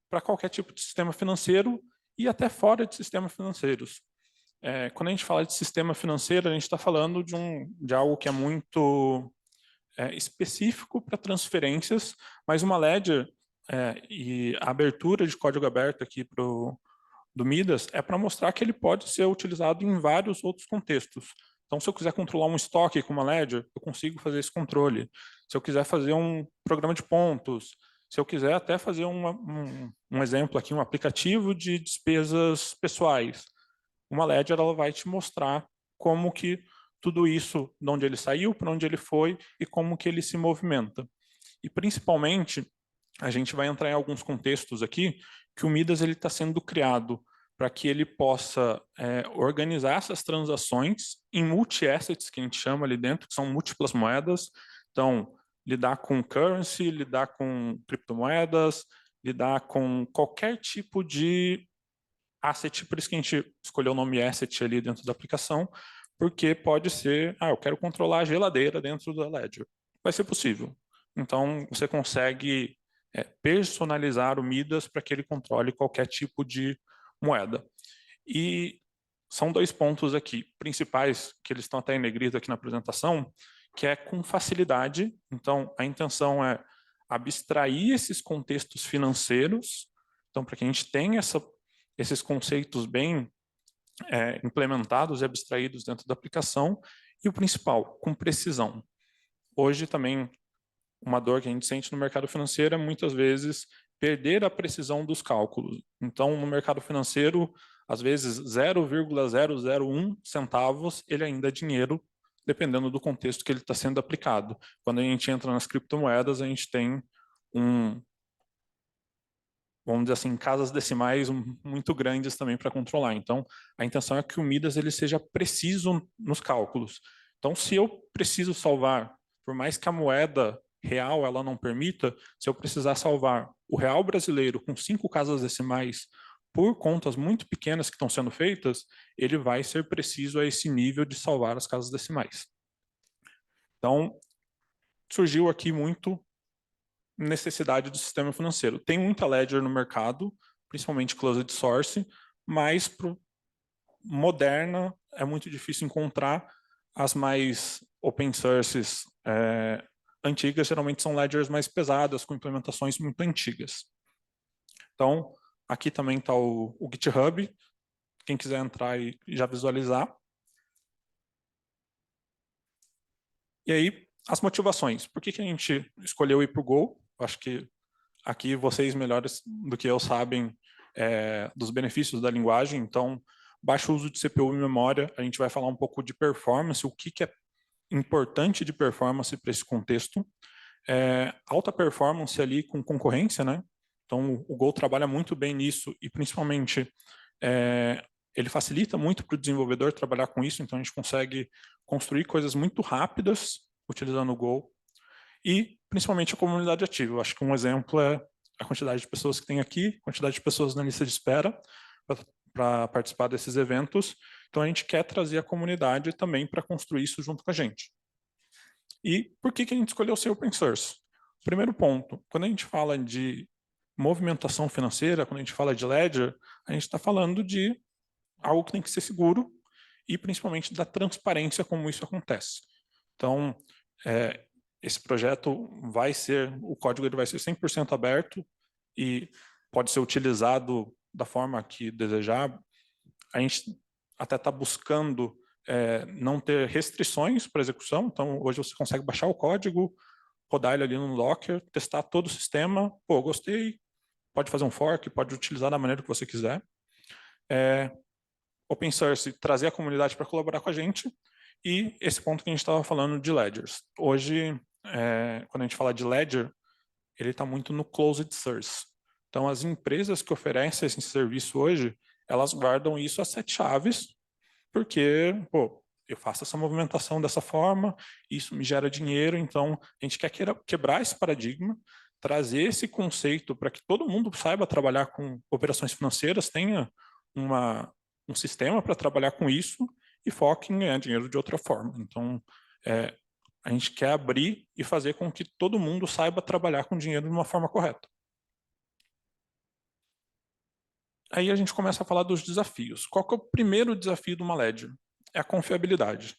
para qualquer tipo de sistema financeiro e até fora de sistemas financeiros. Quando a gente fala de sistema financeiro, a gente está falando de algo que é muito específico para transferências, mas uma ledger e a abertura de código aberto aqui do Midas é para mostrar que ele pode ser utilizado em vários outros contextos. Então, se eu quiser controlar um estoque com uma ledger, eu consigo fazer esse controle. Se eu quiser fazer um programa de pontos, se eu quiser até fazer um exemplo aqui, um aplicativo de despesas pessoais, uma ledger ela vai te mostrar como que tudo isso, de onde ele saiu, para onde ele foi e como que ele se movimenta. E, principalmente, a gente vai entrar em alguns contextos aqui que o Midas está sendo criado para que ele possa organizar essas transações em multi-assets, que a gente chama ali dentro, que são múltiplas moedas. Então, lidar com currency, lidar com criptomoedas, lidar com qualquer tipo de asset, por isso que a gente escolheu o nome asset ali dentro da aplicação, porque pode ser, eu quero controlar a geladeira dentro da Ledger. Vai ser possível. Então, você consegue personalizar o Midas para que ele controle qualquer tipo de moeda. E são dois pontos aqui principais, que eles estão até em negrito aqui na apresentação, que é com facilidade. Então, a intenção é abstrair esses contextos financeiros, então, para que a gente tenha esses conceitos bem implementados e abstraídos dentro da aplicação, e o principal, com precisão. Hoje também, uma dor que a gente sente no mercado financeiro é muitas vezes perder a precisão dos cálculos. Então, no mercado financeiro, às vezes 0,001 centavos, ele ainda é dinheiro, dependendo do contexto que ele está sendo aplicado. Quando a gente entra nas criptomoedas, a gente tem vamos dizer assim, casas decimais muito grandes também para controlar. Então, a intenção é que o Midas ele seja preciso nos cálculos. Então, se eu preciso salvar, por mais que a moeda real ela não permita, se eu precisar salvar o real brasileiro com 5 casas decimais por contas muito pequenas que estão sendo feitas, ele vai ser preciso a esse nível de salvar as casas decimais. Então, surgiu aqui muito necessidade do sistema financeiro. Tem muita ledger no mercado, principalmente closed source, mas para moderna é muito difícil encontrar. As mais open sources antigas geralmente são ledgers mais pesadas, com implementações muito antigas. Então, aqui também está o GitHub, quem quiser entrar e já visualizar. E aí, as motivações. Por que a gente escolheu ir para o Go? Acho que aqui vocês melhores do que eu sabem dos benefícios da linguagem. Então, baixo uso de CPU e memória. A gente vai falar um pouco de performance, o que é importante de performance para esse contexto. Alta performance ali com concorrência, né? Então, o Go trabalha muito bem nisso e, principalmente, ele facilita muito para o desenvolvedor trabalhar com isso. Então, a gente consegue construir coisas muito rápidas utilizando o Go. E, principalmente, a comunidade ativa. Eu acho que um exemplo é a quantidade de pessoas que tem aqui, a quantidade de pessoas na lista de espera para participar desses eventos. Então, a gente quer trazer a comunidade também para construir isso junto com a gente. E por que a gente escolheu ser open source? Primeiro ponto, quando a gente fala de movimentação financeira, quando a gente fala de ledger, a gente está falando de algo que tem que ser seguro e, principalmente, da transparência como isso acontece. Então, esse projeto vai ser, o código ele vai ser 100% aberto e pode ser utilizado da forma que desejar. A gente até está buscando não ter restrições para execução. Então, hoje você consegue baixar o código, rodar ele ali no Docker, testar todo o sistema. Pô, gostei, pode fazer um fork, pode utilizar da maneira que você quiser. Open source, trazer a comunidade para colaborar com a gente. E esse ponto que a gente estava falando de ledgers. Hoje, quando a gente fala de ledger, ele está muito no closed source. Então, as empresas que oferecem esse serviço hoje, elas guardam isso a 7 chaves, porque, pô, eu faço essa movimentação dessa forma, isso me gera dinheiro, então a gente quer quebrar esse paradigma, trazer esse conceito para que todo mundo saiba trabalhar com operações financeiras, tenha um sistema para trabalhar com isso e foque em ganhar dinheiro de outra forma. Então, a gente quer abrir e fazer com que todo mundo saiba trabalhar com dinheiro de uma forma correta. Aí a gente começa a falar dos desafios. Qual que é o primeiro desafio de uma ledger? É a confiabilidade.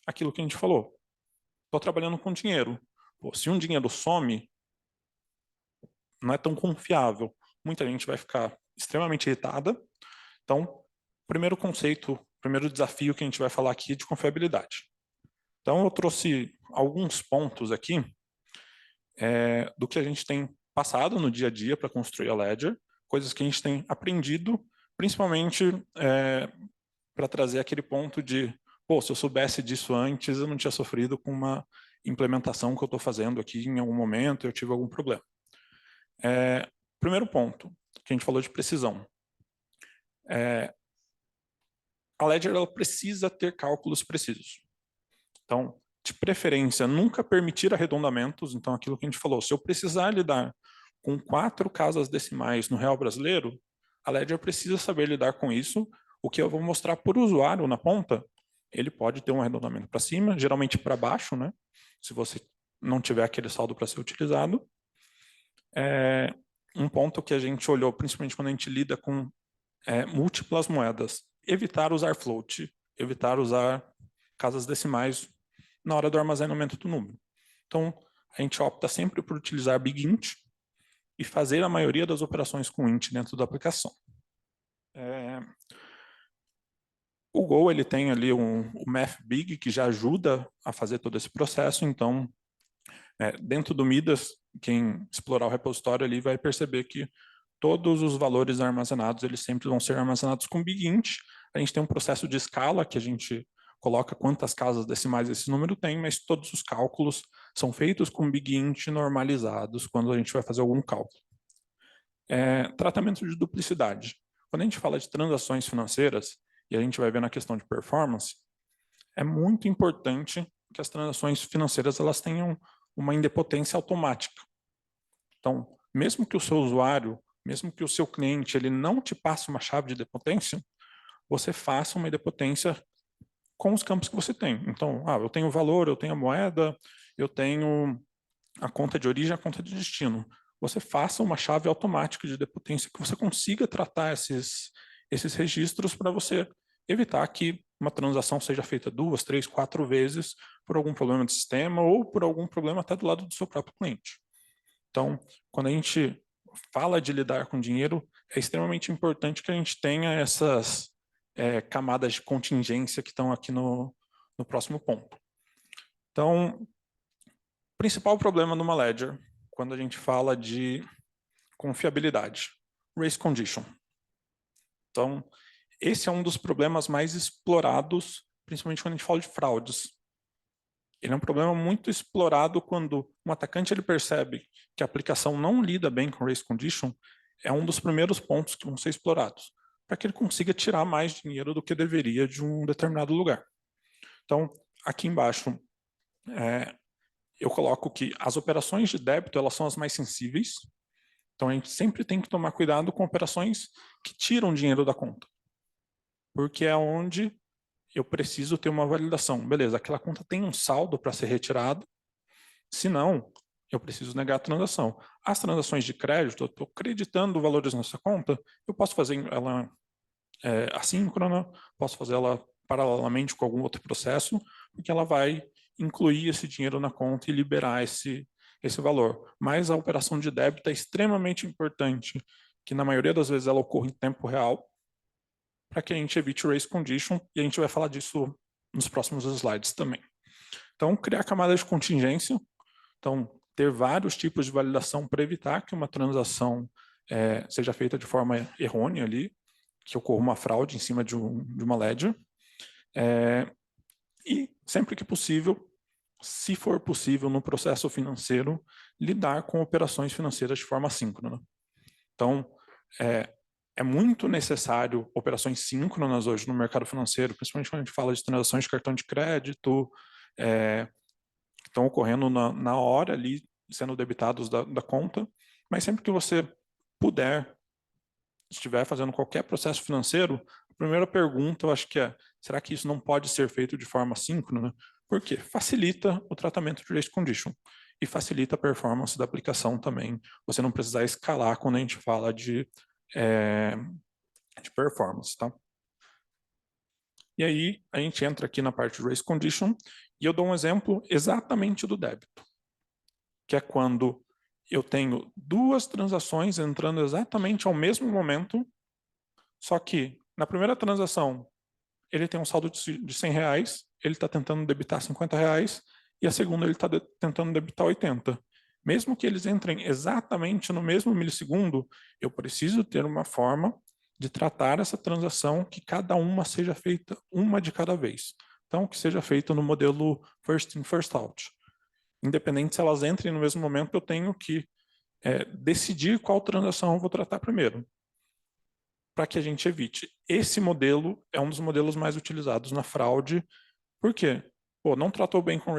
Aquilo que a gente falou. Estou trabalhando com dinheiro. Pô, se um dinheiro some, não é tão confiável. Muita gente vai ficar extremamente irritada. Então, primeiro conceito, primeiro desafio que a gente vai falar aqui é de confiabilidade. Então, eu trouxe alguns pontos aqui do que a gente tem passado no dia a dia para construir a ledger, coisas que a gente tem aprendido, principalmente para trazer aquele ponto de, pô, se eu soubesse disso antes, eu não tinha sofrido com uma implementação que eu estou fazendo aqui em algum momento, eu tive algum problema. Primeiro ponto, que a gente falou de precisão. A ledger ela precisa ter cálculos precisos. Então, de preferência, nunca permitir arredondamentos. Então, aquilo que a gente falou, se eu precisar lidar com 4 casas decimais no real brasileiro, a ledger precisa saber lidar com isso. O que eu vou mostrar por usuário na ponta, ele pode ter um arredondamento para cima, geralmente para baixo, né? Se você não tiver aquele saldo para ser utilizado. Um ponto que a gente olhou, principalmente quando a gente lida com múltiplas moedas, evitar usar float, evitar usar casas decimais na hora do armazenamento do número. Então, a gente opta sempre por utilizar Big Int e fazer a maioria das operações com int dentro da aplicação. O Go ele tem ali o MathBig, que já ajuda a fazer todo esse processo. Então, dentro do Midas, quem explorar o repositório ali vai perceber que todos os valores armazenados, eles sempre vão ser armazenados com BigInt. A gente tem um processo de escala que a gente coloca quantas casas decimais esse número tem, mas todos os cálculos são feitos com BigInt normalizados quando a gente vai fazer algum cálculo. Tratamento de duplicidade. Quando a gente fala de transações financeiras, e a gente vai ver na questão de performance, é muito importante que as transações financeiras elas tenham uma idempotência automática. Então, mesmo que o seu usuário, mesmo que o seu cliente ele não te passe uma chave de idempotência, você faça uma idempotência com os campos que você tem. Então, eu tenho o valor, eu tenho a moeda, eu tenho a conta de origem, a conta de destino. Você faça uma chave automática de idempotência que você consiga tratar esses registros para você evitar que uma transação seja feita 2, 3, 4 vezes por algum problema de sistema ou por algum problema até do lado do seu próprio cliente. Então, quando a gente fala de lidar com dinheiro, é extremamente importante que a gente tenha essas camadas de contingência que estão aqui no próximo ponto. Então, o principal problema numa ledger, quando a gente fala de confiabilidade, race condition. Então, esse é um dos problemas mais explorados, principalmente quando a gente fala de fraudes. Ele é um problema muito explorado quando um atacante ele percebe que a aplicação não lida bem com race condition, é um dos primeiros pontos que vão ser explorados, para que ele consiga tirar mais dinheiro do que deveria de um determinado lugar. Então, aqui embaixo, eu coloco que as operações de débito elas são as mais sensíveis, então a gente sempre tem que tomar cuidado com operações que tiram dinheiro da conta, porque é onde eu preciso ter uma validação. Beleza, aquela conta tem um saldo para ser retirado, se não, eu preciso negar a transação. As transações de crédito, eu estou creditando valores nessa conta, eu posso fazer ela assíncrona, posso fazer ela paralelamente com algum outro processo, porque ela vai incluir esse dinheiro na conta e liberar esse valor. Mas a operação de débito é extremamente importante, que na maioria das vezes ela ocorre em tempo real, para que a gente evite o race condition, e a gente vai falar disso nos próximos slides também. Então, criar camadas de contingência, então, ter vários tipos de validação para evitar que uma transação seja feita de forma errônea ali, que ocorra uma fraude em cima de uma ledger. E, sempre que possível, se for possível no processo financeiro, lidar com operações financeiras de forma assíncrona. Então, é muito necessário operações síncronas hoje no mercado financeiro, principalmente quando a gente fala de transações de cartão de crédito, que estão ocorrendo na hora ali, sendo debitados da conta, mas sempre que você puder, estiver fazendo qualquer processo financeiro, a primeira pergunta eu acho que será que isso não pode ser feito de forma síncrona? Por quê? Facilita o tratamento de race condition e facilita a performance da aplicação também, você não precisar escalar quando a gente fala de performance, tá? E aí, a gente entra aqui na parte de race condition, e eu dou um exemplo exatamente do débito, que é quando eu tenho duas transações entrando exatamente ao mesmo momento, só que na primeira transação ele tem um saldo de R$100, ele está tentando debitar R$50, e a segunda ele está tentando debitar 80. Mesmo que eles entrem exatamente no mesmo milissegundo, eu preciso ter uma forma de tratar essa transação que cada uma seja feita uma de cada vez. Então, que seja feita no modelo first in, first out. Independente se elas entrem no mesmo momento, eu tenho que decidir qual transação eu vou tratar primeiro, para que a gente evite. Esse modelo é um dos modelos mais utilizados na fraude. Por quê? Não tratou bem com o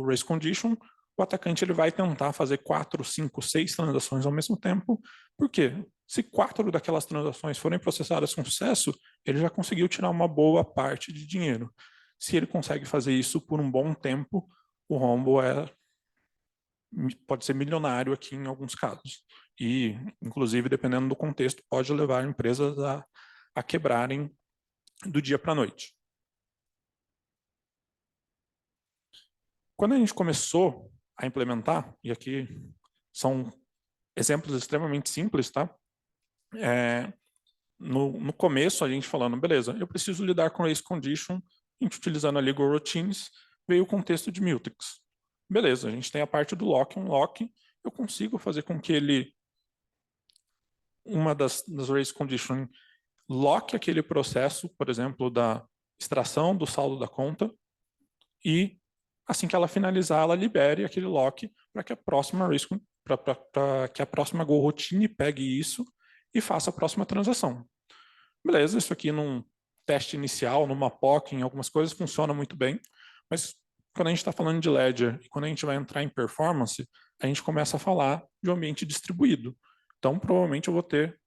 race condition, o atacante ele vai tentar fazer 4, 5, 6 transações ao mesmo tempo. Por quê? Se 4 daquelas transações forem processadas com sucesso, ele já conseguiu tirar uma boa parte de dinheiro. Se ele consegue fazer isso por um bom tempo, o rombo pode ser milionário aqui em alguns casos. E, inclusive, dependendo do contexto, pode levar empresas a quebrarem do dia para a noite. Quando a gente começou a implementar, e aqui são exemplos extremamente simples, tá? No começo, a gente falando, beleza, eu preciso lidar com race condition, a gente utilizando ali Go Routines, veio o contexto de Mutex. Beleza, a gente tem a parte do lock, unlock, eu consigo fazer com que ele, uma das race conditions, loque aquele processo, por exemplo, da extração do saldo da conta, e assim que ela finalizar, ela libere aquele lock para que a próxima para que a próxima Go Routine pegue isso e faça a próxima transação. Beleza, isso aqui num teste inicial, numa POC, em algumas coisas funciona muito bem, mas quando a gente está falando de Ledger e quando a gente vai entrar em performance, a gente começa a falar de um ambiente distribuído. Então, provavelmente eu vou ter,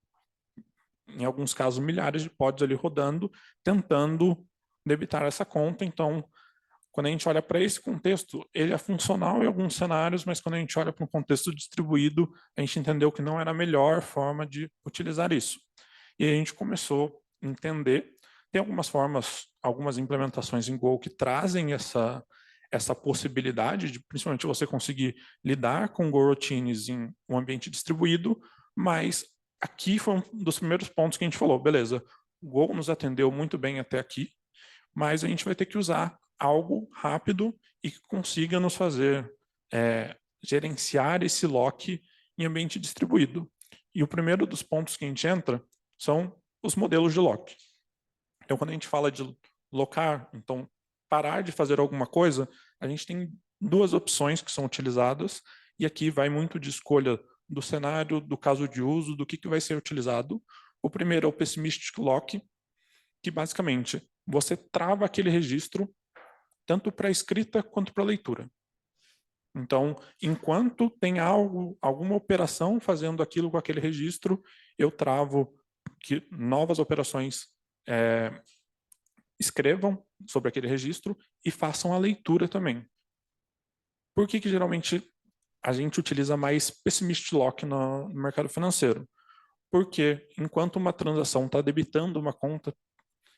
em alguns casos, milhares de pods ali rodando, tentando debitar essa conta. Então, quando a gente olha para esse contexto, ele é funcional em alguns cenários, mas quando a gente olha para um contexto distribuído, a gente entendeu que não era a melhor forma de utilizar isso. E a gente começou a entender, tem algumas formas, algumas implementações em Go que trazem essa possibilidade de, principalmente, você conseguir lidar com Go Routines em um ambiente distribuído, mas aqui foi um dos primeiros pontos que a gente falou, beleza, o Go nos atendeu muito bem até aqui, mas a gente vai ter que usar algo rápido e que consiga nos fazer gerenciar esse lock em ambiente distribuído. E o primeiro dos pontos que a gente entra são os modelos de lock. Então, quando a gente fala de locar, então parar de fazer alguma coisa, a gente tem duas opções que são utilizadas, e aqui vai muito de escolha do cenário, do caso de uso, do que vai ser utilizado. O primeiro é o Pessimistic Lock, que basicamente você trava aquele registro tanto para escrita quanto para leitura. Então, enquanto tem alguma operação fazendo aquilo com aquele registro, eu travo que novas operações escrevam sobre aquele registro e façam a leitura também. Por que geralmente a gente utiliza mais Pessimist Lock no mercado financeiro? Porque enquanto uma transação está debitando uma conta,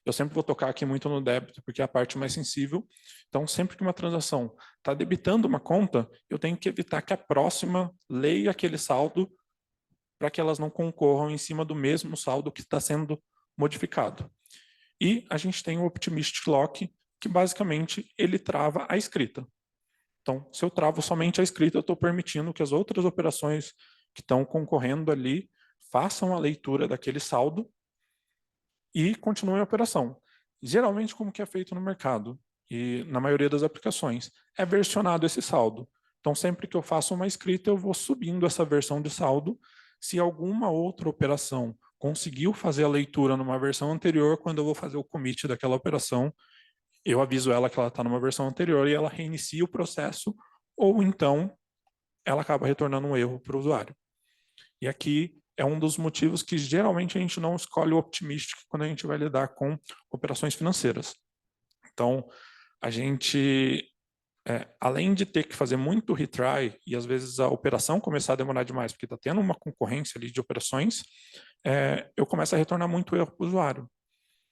eu sempre vou tocar aqui muito no débito, porque é a parte mais sensível. Então, sempre que uma transação está debitando uma conta, eu tenho que evitar que a próxima leia aquele saldo para que elas não concorram em cima do mesmo saldo que está sendo modificado. E a gente tem o Optimistic Lock, que basicamente ele trava a escrita. Então, se eu travo somente a escrita, eu estou permitindo que as outras operações que estão concorrendo ali façam a leitura daquele saldo e continuem a operação. Geralmente, como que é feito no mercado e na maioria das aplicações, é versionado esse saldo. Então, sempre que eu faço uma escrita, eu vou subindo essa versão de saldo. Se alguma outra operação conseguiu fazer a leitura numa versão anterior, quando eu vou fazer o commit daquela operação, eu aviso ela que ela está numa versão anterior e ela reinicia o processo, ou então ela acaba retornando um erro para o usuário. E aqui é um dos motivos que geralmente a gente não escolhe o Optimistic quando a gente vai lidar com operações financeiras. Então, a gente, além de ter que fazer muito retry e às vezes a operação começar a demorar demais, porque está tendo uma concorrência ali de operações, eu começo a retornar muito erro para o usuário.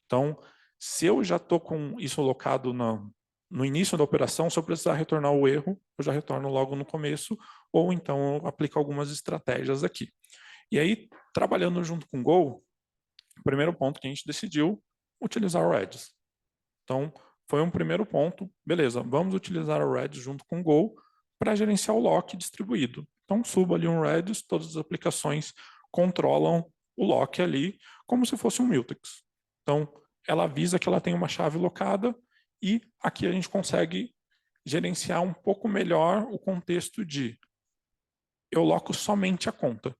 Então, se eu já estou com isso alocado no início da operação, se eu precisar retornar o erro, eu já retorno logo no começo, ou então eu aplico algumas estratégias aqui. E aí, trabalhando junto com o Go, o primeiro ponto que a gente decidiu, utilizar o Redis. Então, foi um primeiro ponto, beleza, vamos utilizar o Redis junto com o Go para gerenciar o lock distribuído. Então, subo ali um Redis, todas as aplicações controlam o lock ali, como se fosse um mutex. Então, ela avisa que ela tem uma chave locada e aqui a gente consegue gerenciar um pouco melhor o contexto de eu loco somente a conta.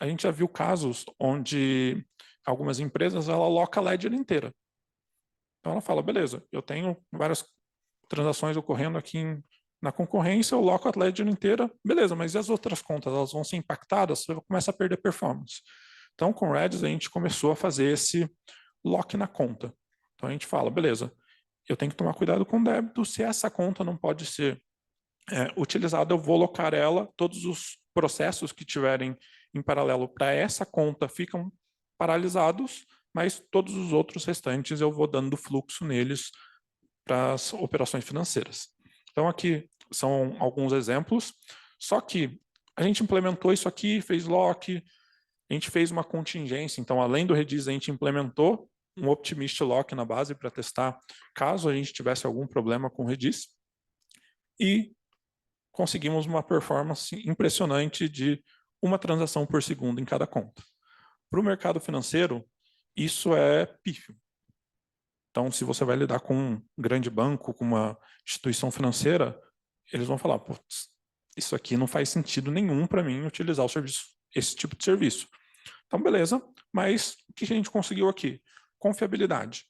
A gente já viu casos onde algumas empresas ela aloca a ledger inteira. Então ela fala, beleza, eu tenho várias transações ocorrendo aqui na concorrência, eu loco a ledger inteira, beleza, mas e as outras contas? Elas vão ser impactadas? Você começa a perder performance. Então com o Redis a gente começou a fazer esse lock na conta. Então a gente fala, beleza, eu tenho que tomar cuidado com o débito, se essa conta não pode ser utilizada, eu vou locar ela, todos os processos que tiverem em paralelo para essa conta ficam paralisados, mas todos os outros restantes eu vou dando fluxo neles para as operações financeiras. Então aqui são alguns exemplos, só que a gente implementou isso aqui, fez lock, a gente fez uma contingência, então além do Redis a gente implementou um Optimist Lock na base para testar caso a gente tivesse algum problema com o Redis. E conseguimos uma performance impressionante de uma transação por segundo em cada conta. Para o mercado financeiro, isso é pífio. Então, se você vai lidar com um grande banco, com uma instituição financeira, eles vão falar, putz, isso aqui não faz sentido nenhum para mim utilizar o serviço, esse tipo de serviço. Então, beleza, mas o que a gente conseguiu aqui? Confiabilidade.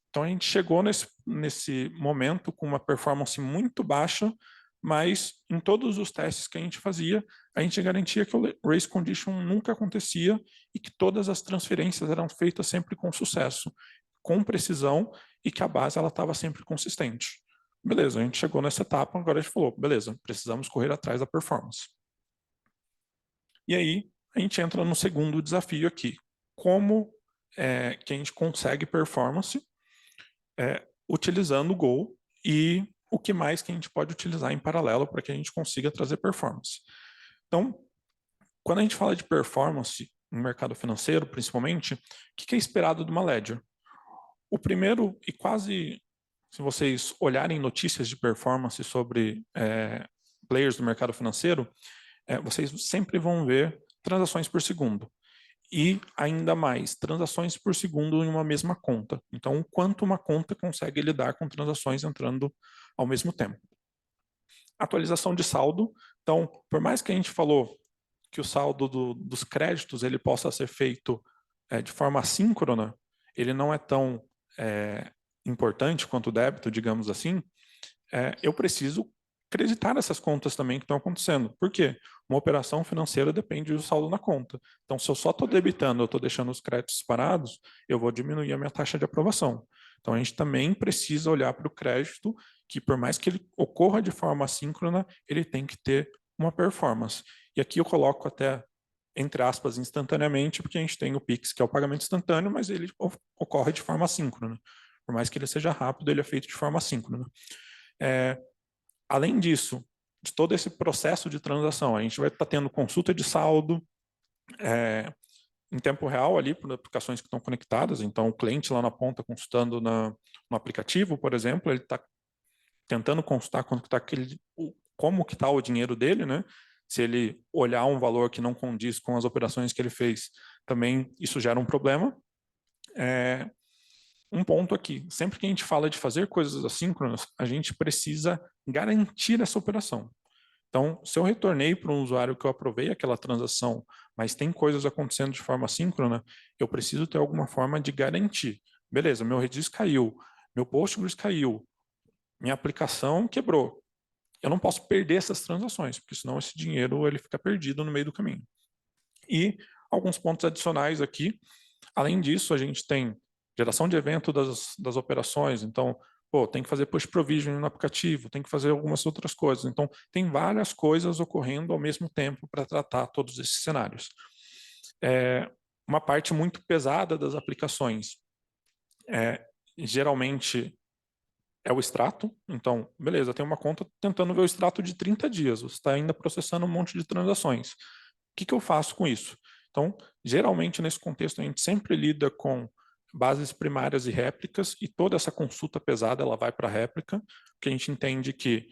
Então, a gente chegou nesse momento com uma performance muito baixa, mas em todos os testes que a gente fazia, a gente garantia que o race condition nunca acontecia e que todas as transferências eram feitas sempre com sucesso, com precisão, e que a base estava sempre consistente. Beleza, a gente chegou nessa etapa, agora a gente falou, beleza, precisamos correr atrás da performance. E aí, a gente entra no segundo desafio aqui. Como que a gente consegue performance utilizando o Go e o que mais que a gente pode utilizar em paralelo para que a gente consiga trazer performance. Então, quando a gente fala de performance no mercado financeiro, principalmente, o que é esperado de uma ledger? O primeiro, e quase, se vocês olharem notícias de performance sobre players do mercado financeiro, vocês sempre vão ver transações por segundo. E ainda mais, transações por segundo em uma mesma conta. Então, quanto uma conta consegue lidar com transações entrando ao mesmo tempo. Atualização de saldo. Então, por mais que a gente falou que o saldo dos créditos ele possa ser feito de forma assíncrona, ele não é tão importante quanto o débito, digamos assim, eu preciso acreditar nessas contas também que estão acontecendo. Por quê? Uma operação financeira depende do saldo na conta. Então, se eu só estou debitando, eu estou deixando os créditos parados, eu vou diminuir a minha taxa de aprovação. Então, a gente também precisa olhar para o crédito, que por mais que ele ocorra de forma assíncrona, ele tem que ter uma performance. E aqui eu coloco até, entre aspas, instantaneamente, porque a gente tem o Pix, que é o pagamento instantâneo, mas ele ocorre de forma assíncrona. Por mais que ele seja rápido, ele é feito de forma assíncrona. Além disso, de todo esse processo de transação, a gente vai estar tendo consulta de saldo em tempo real ali por aplicações que estão conectadas. Então, o cliente lá na ponta consultando no aplicativo, por exemplo, ele está tentando consultar como que está o dinheiro dele, né? Se ele olhar um valor que não condiz com as operações que ele fez, também isso gera um problema. Um ponto aqui, sempre que a gente fala de fazer coisas assíncronas, a gente precisa garantir essa operação. Então, se eu retornei para um usuário que eu aprovei aquela transação, mas tem coisas acontecendo de forma assíncrona, eu preciso ter alguma forma de garantir. Beleza, meu Redis caiu, meu Postgres caiu, minha aplicação quebrou. Eu não posso perder essas transações, porque senão esse dinheiro ele fica perdido no meio do caminho. E alguns pontos adicionais aqui. Além disso, a gente tem geração de evento das operações. Então, tem que fazer push provision no aplicativo, tem que fazer algumas outras coisas. Então, tem várias coisas ocorrendo ao mesmo tempo para tratar todos esses cenários. Uma parte muito pesada das aplicações geralmente é o extrato. Então, beleza, tem uma conta tentando ver o extrato de 30 dias, você está ainda processando um monte de transações. O que eu faço com isso? Então, geralmente, nesse contexto, a gente sempre lida com bases primárias e réplicas, e toda essa consulta pesada ela vai para a réplica, porque a gente entende que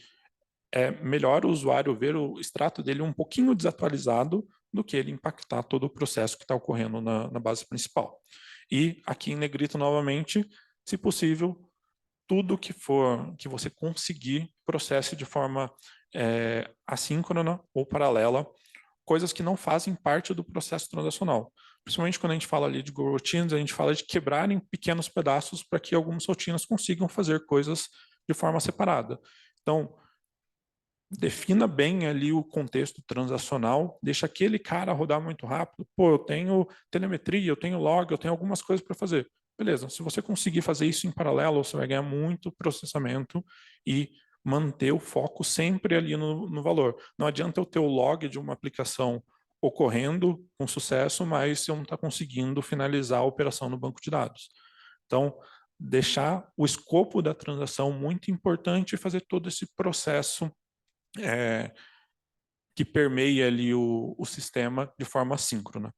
é melhor o usuário ver o extrato dele um pouquinho desatualizado do que ele impactar todo o processo que está ocorrendo na base principal. E aqui em negrito, novamente, se possível, tudo que você conseguir, processe de forma assíncrona ou paralela, coisas que não fazem parte do processo transacional. Principalmente quando a gente fala ali de Go Routines, a gente fala de quebrar em pequenos pedaços para que algumas rotinas consigam fazer coisas de forma separada. Então, defina bem ali o contexto transacional, deixa aquele cara rodar muito rápido. Eu tenho telemetria, eu tenho log, eu tenho algumas coisas para fazer. Beleza, se você conseguir fazer isso em paralelo, você vai ganhar muito processamento e manter o foco sempre ali no valor. Não adianta eu ter o log de uma aplicação ocorrendo com sucesso, mas eu não está conseguindo finalizar a operação no banco de dados. Então, deixar o escopo da transação muito importante e fazer todo esse processo que permeia ali o sistema de forma assíncrona.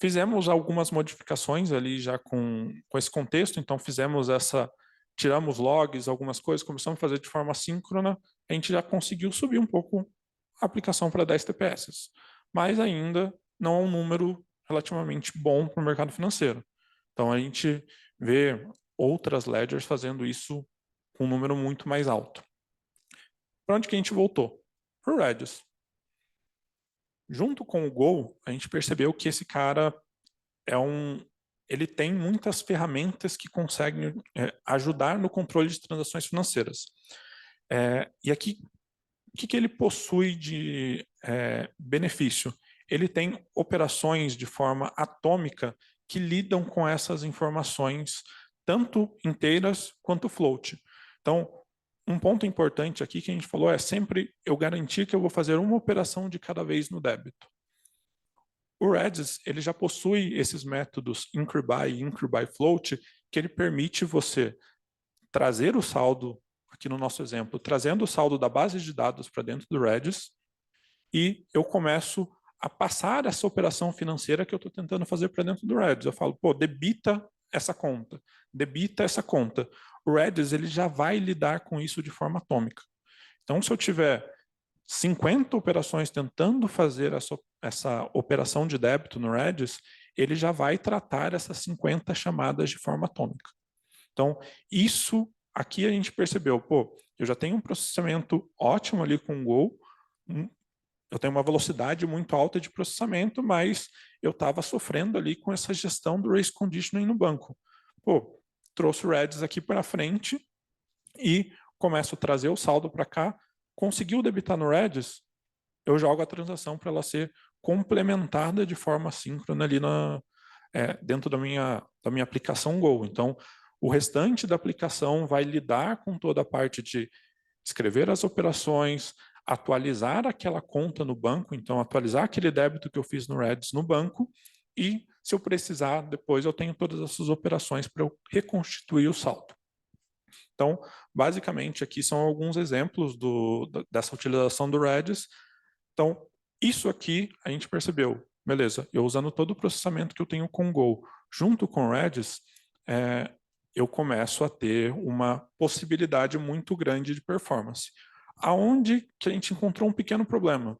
Fizemos algumas modificações ali já com esse contexto, então fizemos essa tiramos logs, algumas coisas, começamos a fazer de forma síncrona, a gente já conseguiu subir um pouco a aplicação para 10 TPS. Mas ainda não é um número relativamente bom para o mercado financeiro. Então, a gente vê outras ledgers fazendo isso com um número muito mais alto. Para onde que a gente voltou? Para o Redis. Junto com o Go, a gente percebeu que esse cara ele tem muitas ferramentas que conseguem ajudar no controle de transações financeiras. E aqui, o que ele possui de benefício? Ele tem operações de forma atômica que lidam com essas informações, tanto inteiras quanto float. Então, um ponto importante aqui que a gente falou é sempre eu garantir que eu vou fazer uma operação de cada vez no débito. O Redis, ele já possui esses métodos increbuy e increbuy-float, que ele permite você trazer o saldo, aqui no nosso exemplo, trazendo o saldo da base de dados para dentro do Redis, e eu começo a passar essa operação financeira que eu estou tentando fazer para dentro do Redis. Eu falo, pô, debita essa conta, debita essa conta. O Redis, ele já vai lidar com isso de forma atômica. Então, se eu tiver 50 operações tentando fazer essa operação de débito no Redis, ele já vai tratar essas 50 chamadas de forma atômica. Então, isso aqui a gente percebeu, pô, eu já tenho um processamento ótimo ali com o Go, eu tenho uma velocidade muito alta de processamento, mas eu estava sofrendo ali com essa gestão do race conditioning no banco. Pô, trouxe o Redis aqui para frente e começo a trazer o saldo para cá, conseguiu debitar no Redis, eu jogo a transação para ela ser complementada de forma síncrona ali dentro da minha aplicação Go. Então, o restante da aplicação vai lidar com toda a parte de escrever as operações, atualizar aquela conta no banco, então atualizar aquele débito que eu fiz no Redis no banco, e se eu precisar, depois eu tenho todas essas operações para eu reconstituir o saldo. Então, basicamente, aqui são alguns exemplos dessa utilização do Redis. Então, isso aqui a gente percebeu, beleza, eu usando todo o processamento que eu tenho com Go, junto com o Redis, eu começo a ter uma possibilidade muito grande de performance. Aonde que a gente encontrou um pequeno problema?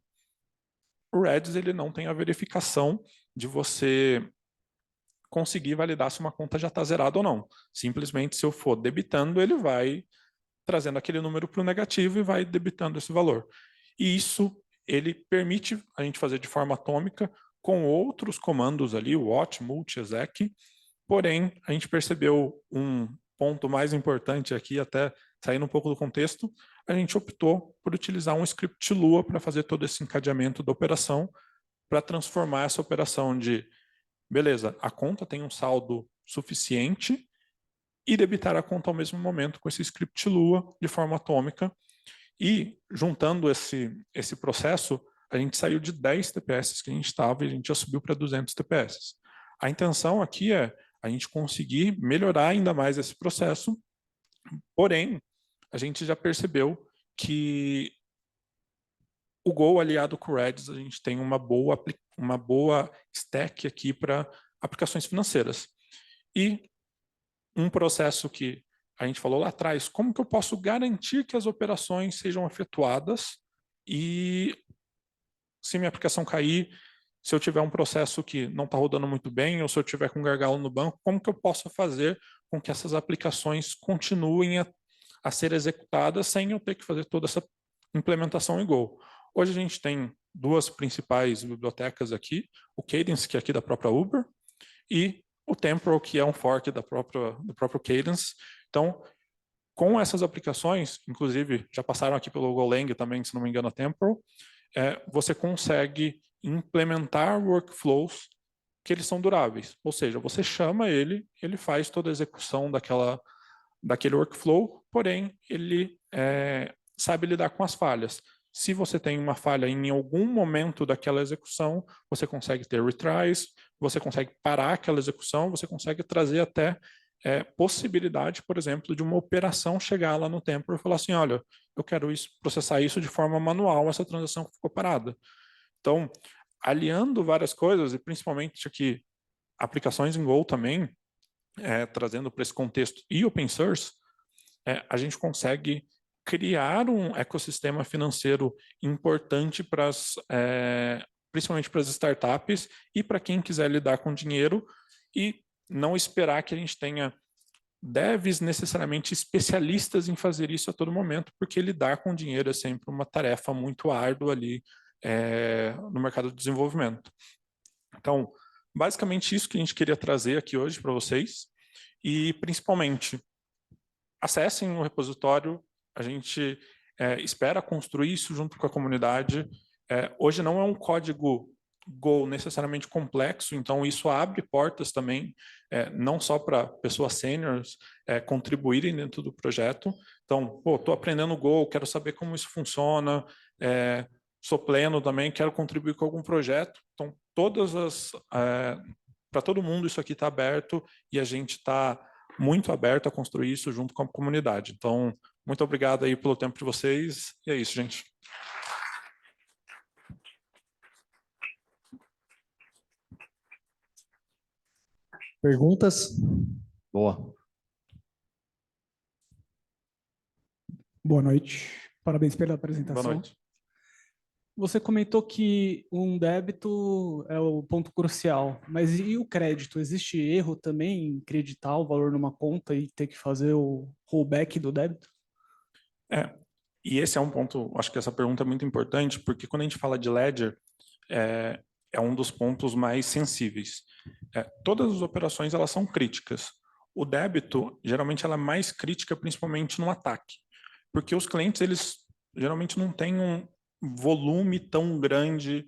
O Redis, ele não tem a verificação de você conseguir validar se uma conta já está zerada ou não. Simplesmente, se eu for debitando, ele vai trazendo aquele número para o negativo e vai debitando esse valor. E isso, ele permite a gente fazer de forma atômica com outros comandos ali, o watch, multi, exec. Porém, a gente percebeu um ponto mais importante aqui, até saindo um pouco do contexto, a gente optou por utilizar um script Lua para fazer todo esse encadeamento da operação, para transformar essa operação de, beleza, a conta tem um saldo suficiente, e debitar a conta ao mesmo momento com esse script Lua de forma atômica. E juntando esse processo, a gente saiu de 10 TPS que a gente estava e a gente já subiu para 200 TPS. A intenção aqui é a gente conseguir melhorar ainda mais esse processo, porém, a gente já percebeu que o Go aliado com o Redis, a gente tem uma boa stack aqui para aplicações financeiras. E um processo que a gente falou lá atrás, como que eu posso garantir que as operações sejam efetuadas e se minha aplicação cair, se eu tiver um processo que não está rodando muito bem ou se eu tiver com um gargalo no banco, como que eu posso fazer com que essas aplicações continuem a ser executadas sem eu ter que fazer toda essa implementação em Go. Hoje a gente tem duas principais bibliotecas aqui, o Cadence, que é aqui da própria Uber, e o Temporal, que é um fork do próprio Cadence. Então, com essas aplicações, inclusive já passaram aqui pelo Golang também, se não me engano, a Temporal, você consegue implementar workflows que eles são duráveis. Ou seja, você chama ele faz toda a execução daquele workflow, porém, ele sabe lidar com as falhas. Se você tem uma falha em algum momento daquela execução, você consegue ter retries, você consegue parar aquela execução, você consegue trazer até possibilidade, por exemplo, de uma operação chegar lá no tempo e falar assim, olha, eu quero processar isso de forma manual, essa transação que ficou parada. Então, aliando várias coisas, e principalmente aqui, aplicações em Go também, trazendo para esse contexto e open source, a gente consegue criar um ecossistema financeiro importante principalmente para as startups e para quem quiser lidar com dinheiro, e não esperar que a gente tenha devs necessariamente especialistas em fazer isso a todo momento, porque lidar com dinheiro é sempre uma tarefa muito árdua ali no mercado de desenvolvimento. Então, basicamente isso que a gente queria trazer aqui hoje para vocês, e principalmente acessem o repositório, a gente espera construir isso junto com a comunidade. Hoje não é um código Go necessariamente complexo, então isso abre portas também, não só para pessoas sêniores contribuírem dentro do projeto. Então, estou aprendendo Go, quero saber como isso funciona, sou pleno também, quero contribuir com algum projeto. Então, para todo mundo isso aqui está aberto e a gente está muito aberto a construir isso junto com a comunidade. Então, muito obrigado aí pelo tempo de vocês, e é isso, gente. Perguntas? Boa. Boa noite. Parabéns pela apresentação. Boa noite. Você comentou que um débito é o ponto crucial, mas e o crédito? Existe erro também em creditar o valor numa conta e ter que fazer o rollback do débito? E esse é um ponto, acho que essa pergunta é muito importante, porque quando a gente fala de ledger, é um dos pontos mais sensíveis. Todas as operações, elas são críticas. O débito, geralmente, ela é mais crítica, principalmente no ataque, porque os clientes, eles geralmente não têm um volume tão grande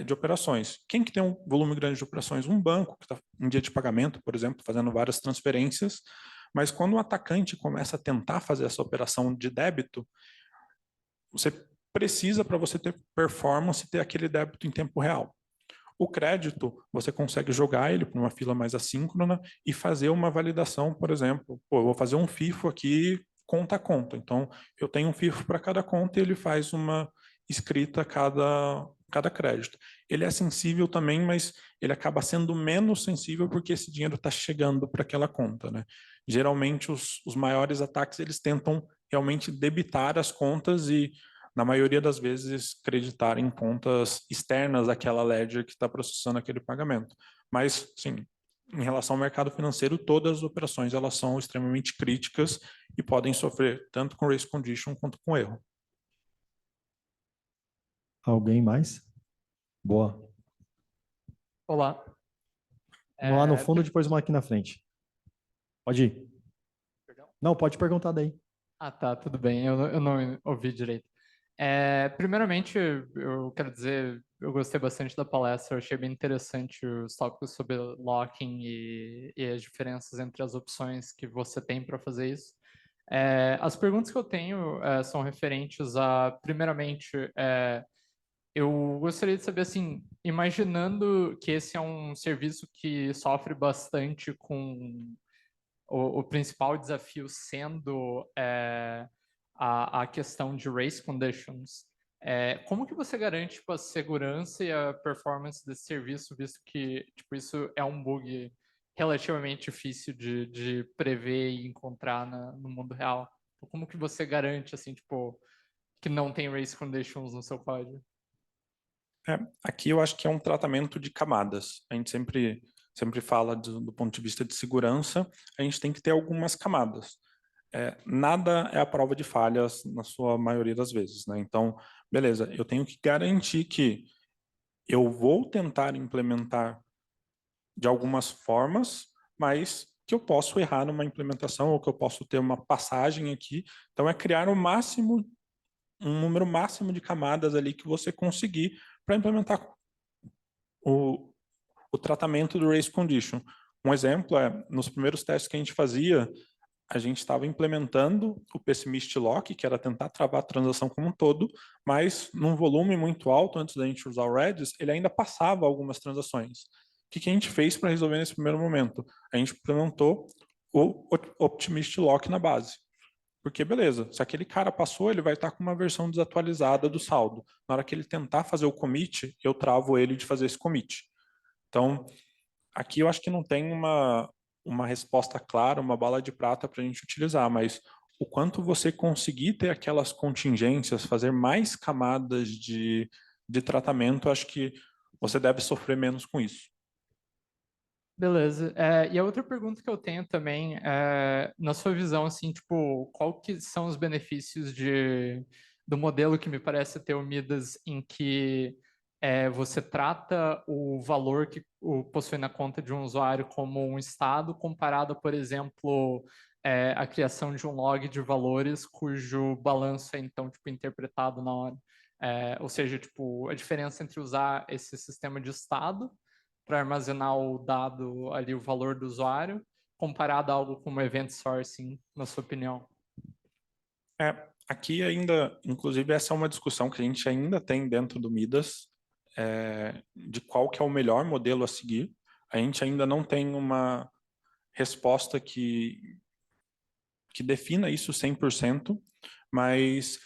de operações. Quem que tem um volume grande de operações? Um banco, que está em dia de pagamento, por exemplo, fazendo várias transferências, mas quando o atacante começa a tentar fazer essa operação de débito, você precisa, para você ter performance, ter aquele débito em tempo real. O crédito, você consegue jogar ele para uma fila mais assíncrona e fazer uma validação, por exemplo, eu vou fazer um FIFO aqui, conta a conta. Então, eu tenho um FIFO para cada conta e ele faz uma escrita a cada crédito. Ele é sensível também, mas ele acaba sendo menos sensível porque esse dinheiro está chegando para aquela conta, né? Geralmente, os maiores ataques, eles tentam realmente debitar as contas e, na maioria das vezes, creditar em contas externas daquela ledger que está processando aquele pagamento. Mas, sim, em relação ao mercado financeiro, todas as operações elas são extremamente críticas e podem sofrer tanto com race condition quanto com erro. Alguém mais? Boa. Olá. Vamos lá no fundo, depois uma aqui na frente. Pode ir. Perdão? Não, pode perguntar daí. Ah, tá, tudo bem. Eu não ouvi direito. Primeiramente, eu quero dizer, eu gostei bastante da palestra, eu achei bem interessante os tópicos sobre locking e as diferenças entre as opções que você tem para fazer isso. As perguntas que eu tenho são referentes a, primeiramente, eu gostaria de saber, assim, imaginando que esse é um serviço que sofre bastante com o principal desafio sendo a questão de race conditions, como que você garante tipo, a segurança e a performance desse serviço, visto que tipo, isso é um bug relativamente difícil de prever e encontrar no mundo real? Então, como que você garante assim, tipo, que não tem race conditions no seu código? Aqui eu acho que é um tratamento de camadas. A gente sempre fala do ponto de vista de segurança, a gente tem que ter algumas camadas. Nada é a prova de falhas na sua maioria das vezes, né? Então, beleza, eu tenho que garantir que eu vou tentar implementar de algumas formas, mas que eu posso errar numa implementação ou que eu posso ter uma passagem aqui. Então, é criar um número máximo de camadas ali que você conseguir para implementar o tratamento do race condition. Um exemplo nos primeiros testes que a gente fazia, a gente estava implementando o pessimist lock, que era tentar travar a transação como um todo, mas num volume muito alto, antes da gente usar o Redis, ele ainda passava algumas transações. O que a gente fez para resolver nesse primeiro momento? A gente implementou o optimist lock na base. Porque, beleza, se aquele cara passou, ele vai estar com uma versão desatualizada do saldo. Na hora que ele tentar fazer o commit, eu travo ele de fazer esse commit. Então, aqui eu acho que não tem uma resposta clara, uma bala de prata para a gente utilizar, mas o quanto você conseguir ter aquelas contingências, fazer mais camadas de tratamento, acho que você deve sofrer menos com isso. Beleza. E a outra pergunta que eu tenho também é, na sua visão, assim, tipo, qual que são os benefícios do modelo que me parece ter o Midas, em que você trata o valor que possui na conta de um usuário como um estado, comparado, por exemplo, a criação de um log de valores cujo balanço é, então, tipo, interpretado na hora. Ou seja, tipo, a diferença entre usar esse sistema de estado para armazenar o dado ali, o valor do usuário, comparado a algo como event sourcing, na sua opinião? Aqui ainda, inclusive, essa é uma discussão que a gente ainda tem dentro do Midas, de qual que é o melhor modelo a seguir. A gente ainda não tem uma resposta que defina isso 100%, mas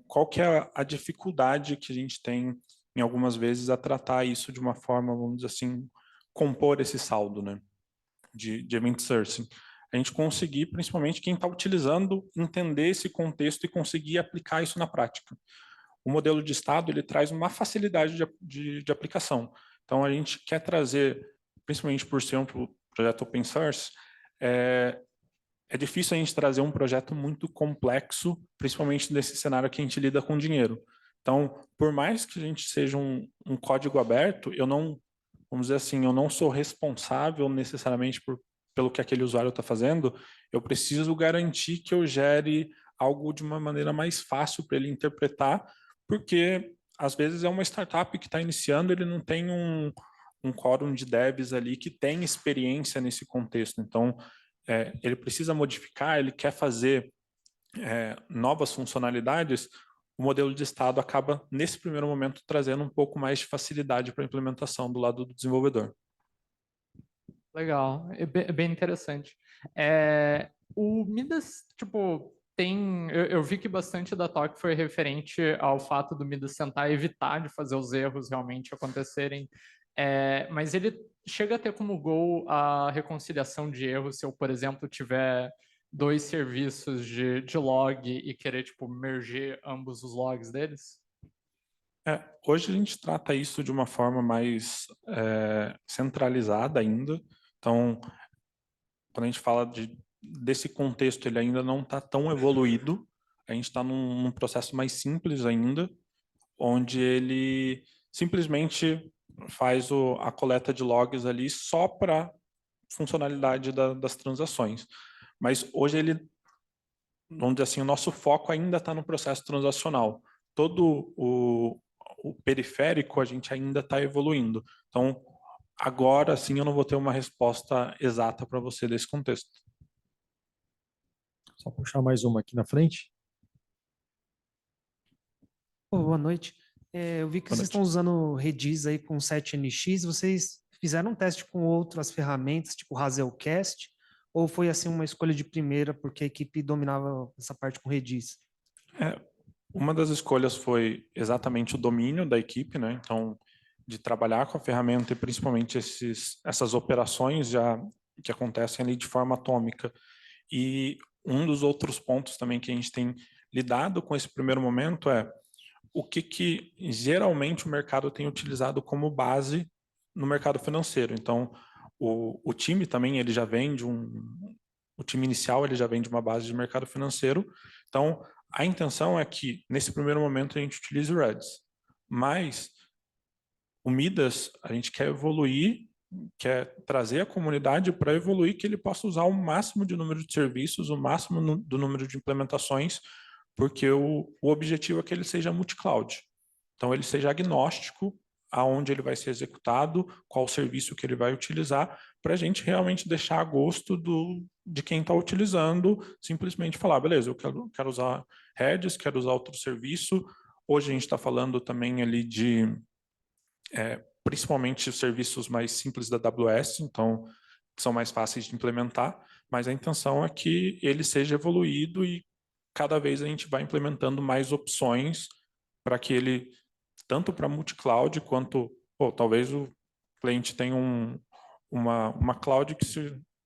qual que é a dificuldade que a gente tem, em algumas vezes, a tratar isso de uma forma, vamos dizer assim, compor esse saldo, né, de event sourcing. A gente conseguir, principalmente quem está utilizando, entender esse contexto e conseguir aplicar isso na prática. O modelo de estado, ele traz uma facilidade de aplicação. Então, a gente quer trazer, principalmente por ser um projeto open source, é difícil a gente trazer um projeto muito complexo, principalmente nesse cenário que a gente lida com dinheiro. Então, por mais que a gente seja um código aberto, eu não, vamos dizer assim, eu não sou responsável necessariamente pelo que aquele usuário está fazendo, eu preciso garantir que eu gere algo de uma maneira mais fácil para ele interpretar, porque às vezes é uma startup que está iniciando, ele não tem um quórum de devs ali que tem experiência nesse contexto. Então, ele precisa modificar, ele quer fazer novas funcionalidades, o modelo de estado acaba, nesse primeiro momento, trazendo um pouco mais de facilidade para a implementação do lado do desenvolvedor. Legal, é bem interessante. O Midas, tipo, eu vi que bastante da talk foi referente ao fato do Midas tentar evitar de fazer os erros realmente acontecerem, mas ele chega a ter como goal a reconciliação de erros se eu, por exemplo, tiver 2 serviços de log e querer, tipo, merger ambos os logs deles? Hoje a gente trata isso de uma forma mais centralizada ainda. Então, quando a gente fala desse contexto, ele ainda não está tão evoluído. A gente está num processo mais simples ainda, onde ele simplesmente faz a coleta de logs ali só para funcionalidade das transações. Mas hoje vamos dizer assim, o nosso foco ainda está no processo transacional. Todo o periférico a gente ainda está evoluindo. Então, agora sim eu não vou ter uma resposta exata para você desse contexto. Só puxar mais uma aqui na frente. Boa noite. Eu vi que vocês estão usando Redis aí com 7NX. Vocês fizeram um teste com outras ferramentas, tipo Hazelcast, ou foi assim uma escolha de primeira porque a equipe dominava essa parte com Redis? Uma das escolhas foi exatamente o domínio da equipe, né? Então, de trabalhar com a ferramenta e principalmente essas operações que acontecem ali de forma atômica. E um dos outros pontos também que a gente tem lidado com esse primeiro momento é o que geralmente o mercado tem utilizado como base no mercado financeiro. Então, o time também, ele já vem o time inicial, ele já vem de uma base de mercado financeiro. Então, a intenção é que, nesse primeiro momento, a gente utilize o Redis. Mas, o Midas, a gente quer evoluir, quer trazer a comunidade para evoluir, que ele possa usar o máximo de número de serviços, o máximo do número de implementações, porque o objetivo é que ele seja multi-cloud. Então, ele seja agnóstico aonde ele vai ser executado, qual serviço que ele vai utilizar, para a gente realmente deixar a gosto de quem está utilizando, simplesmente falar, beleza, eu quero usar Redis, quero usar outro serviço. Hoje a gente está falando também ali de, principalmente, serviços mais simples da AWS, então, são mais fáceis de implementar, mas a intenção é que ele seja evoluído e cada vez a gente vai implementando mais opções para que ele, tanto para multi-cloud, quanto, talvez o cliente tenha uma cloud que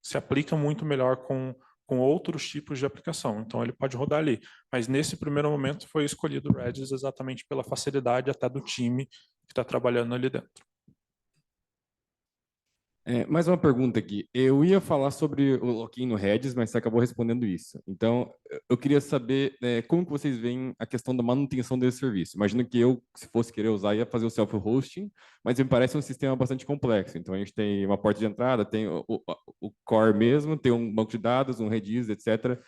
se aplica muito melhor com com outros tipos de aplicação. Então, ele pode rodar ali. Mas, nesse primeiro momento, foi escolhido o Redis exatamente pela facilidade até do time que está trabalhando ali dentro. Mais uma pergunta aqui. Eu ia falar sobre o lock-in no Redis, mas você acabou respondendo isso. Então, eu queria saber como que vocês veem a questão da manutenção desse serviço. Imagino que eu, se fosse querer usar, ia fazer o self-hosting, mas me parece um sistema bastante complexo. Então, a gente tem uma porta de entrada, tem o core mesmo, tem um banco de dados, um Redis, etc.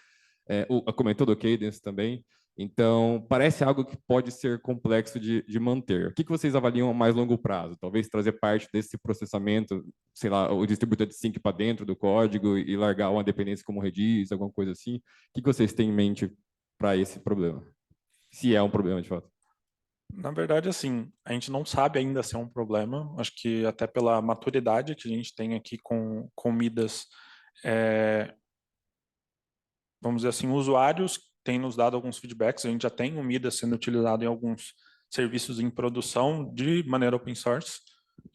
Comentou do Cadence também. Então, parece algo que pode ser complexo de manter. O que vocês avaliam a mais longo prazo? Talvez trazer parte desse processamento, sei lá, o distribuidor de sync para dentro do código e largar uma dependência como Redis, alguma coisa assim. O que vocês têm em mente para esse problema? Se é um problema, de fato. Na verdade, assim, a gente não sabe ainda se é um problema. Acho que até pela maturidade que a gente tem aqui com Midas, vamos dizer assim, usuários têm nos dado alguns feedbacks. A gente já tem o Midas sendo utilizado em alguns serviços em produção de maneira open source.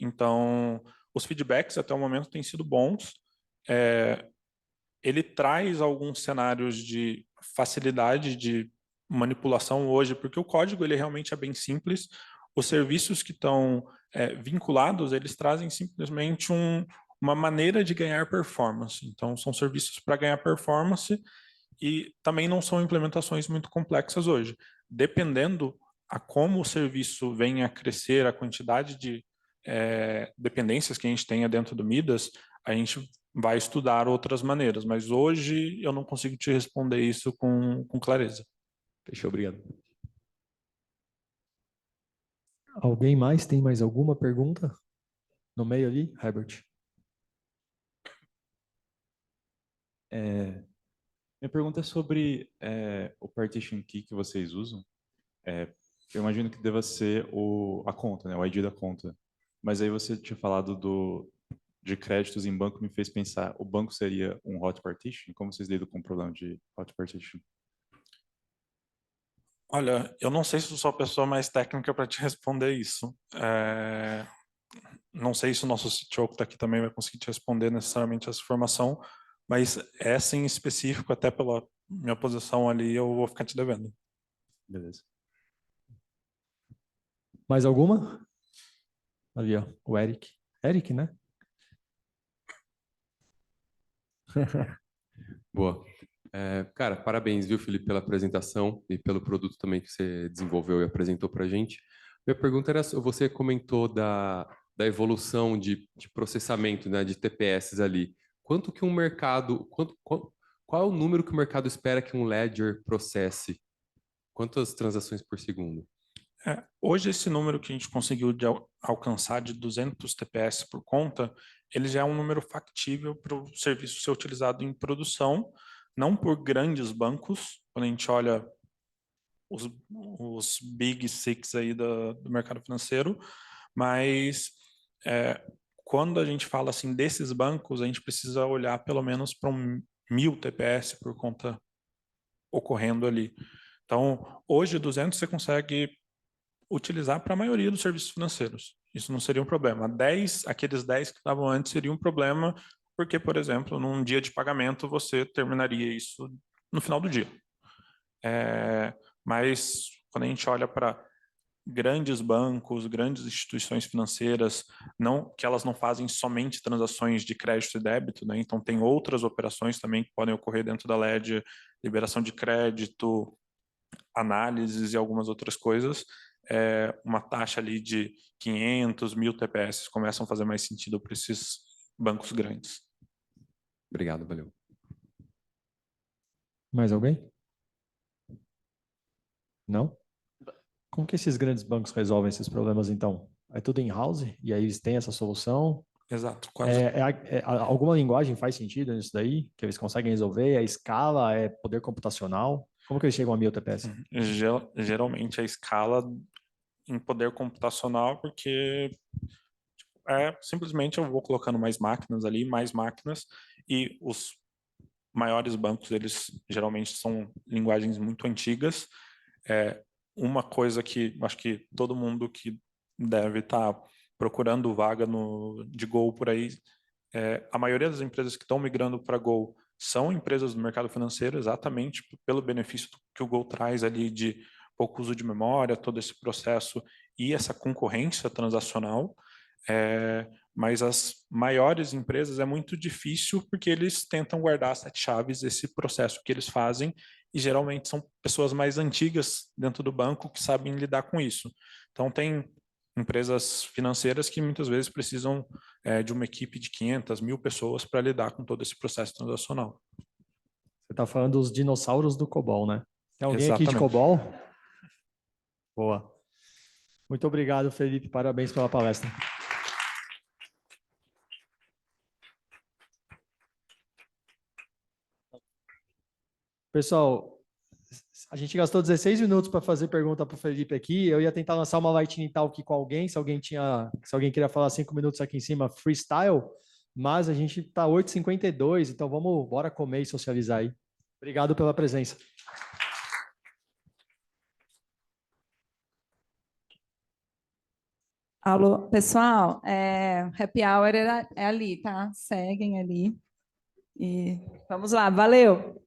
Então, os feedbacks até o momento têm sido bons. Ele traz alguns cenários de facilidade de manipulação hoje, porque o código ele realmente é bem simples. Os serviços que estão vinculados, eles trazem simplesmente uma maneira de ganhar performance. Então, são serviços para ganhar performance e também não são implementações muito complexas hoje. Dependendo a como o serviço venha a crescer, a quantidade de dependências que a gente tenha dentro do Midas, a gente vai estudar outras maneiras, mas hoje eu não consigo te responder isso com clareza. Fechou, obrigado. Alguém mais tem mais alguma pergunta? No meio ali, Herbert? Minha pergunta é sobre o partition key que vocês usam. Eu imagino que deva ser a conta, né, o ID da conta. Mas aí você tinha falado de créditos em banco, me fez pensar, o banco seria um hot partition? Como vocês lidam com o problema de hot partition? Olha, eu não sei se eu sou a pessoa mais técnica para te responder isso. Não sei se o nosso CTO que está aqui também vai conseguir te responder necessariamente essa informação, mas essa em específico, até pela minha posição ali, eu vou ficar te devendo. Beleza. Mais alguma? Ali, ó, o Eric. Eric, né? Boa. Cara, parabéns, viu, Felipe, pela apresentação e pelo produto também que você desenvolveu e apresentou para a gente. Minha pergunta era, você comentou da evolução de processamento, né, de TPS ali. Quanto que um mercado, qual é o número que o mercado espera que um ledger processe? Quantas transações por segundo? Hoje, esse número que a gente conseguiu alcançar de 200 TPS por conta, ele já é um número factível para o serviço ser utilizado em produção, não por grandes bancos, quando a gente olha os Big Six aí do mercado financeiro, mas quando a gente fala assim desses bancos, a gente precisa olhar pelo menos para 1000 TPS por conta ocorrendo ali. Então, hoje, 200 você consegue utilizar para a maioria dos serviços financeiros. Isso não seria um problema. Aqueles 10 que estavam antes seria um problema, porque, por exemplo, num dia de pagamento, você terminaria isso no final do dia. Mas, quando a gente olha para grandes bancos, grandes instituições financeiras, que elas não fazem somente transações de crédito e débito, né? Então, tem outras operações também que podem ocorrer dentro da Ledger, liberação de crédito, análises e algumas outras coisas. Uma taxa ali de 500, 1000 TPS começam a fazer mais sentido para esses bancos grandes. Obrigado, valeu. Mais alguém? Não? Como que esses grandes bancos resolvem esses problemas, então? É tudo in-house? E aí eles têm essa solução? Exato. Quase. Alguma linguagem faz sentido nisso daí? Que eles conseguem resolver? É escala? É poder computacional? Como que eles chegam a 1000 TPS? Geralmente a escala em poder computacional, porque simplesmente eu vou colocando mais máquinas ali, e os maiores bancos, eles geralmente são linguagens muito antigas. Uma coisa que acho que todo mundo que deve estar procurando vaga de Go por aí, a maioria das empresas que estão migrando para Go são empresas do mercado financeiro exatamente pelo benefício que o Go traz ali de pouco uso de memória, todo esse processo e essa concorrência transacional. Mas as maiores empresas é muito difícil porque eles tentam guardar as 7 chaves desse processo que eles fazem e geralmente são pessoas mais antigas dentro do banco que sabem lidar com isso. Então tem empresas financeiras que muitas vezes precisam de uma equipe de 500, 1.000 pessoas para lidar com todo esse processo transacional. Você está falando dos dinossauros do COBOL, né? Tem alguém aqui de Exatamente. COBOL? Boa. Muito obrigado, Felipe. Parabéns pela palestra. Pessoal, a gente gastou 16 minutos para fazer pergunta para o Felipe aqui. Eu ia tentar lançar uma Lightning Talk com alguém, se alguém queria falar 5 minutos aqui em cima, freestyle, mas a gente está 8h52, então bora comer e socializar aí. Obrigado pela presença. Alô, pessoal, happy hour é ali, tá? Seguem ali. E vamos lá, valeu!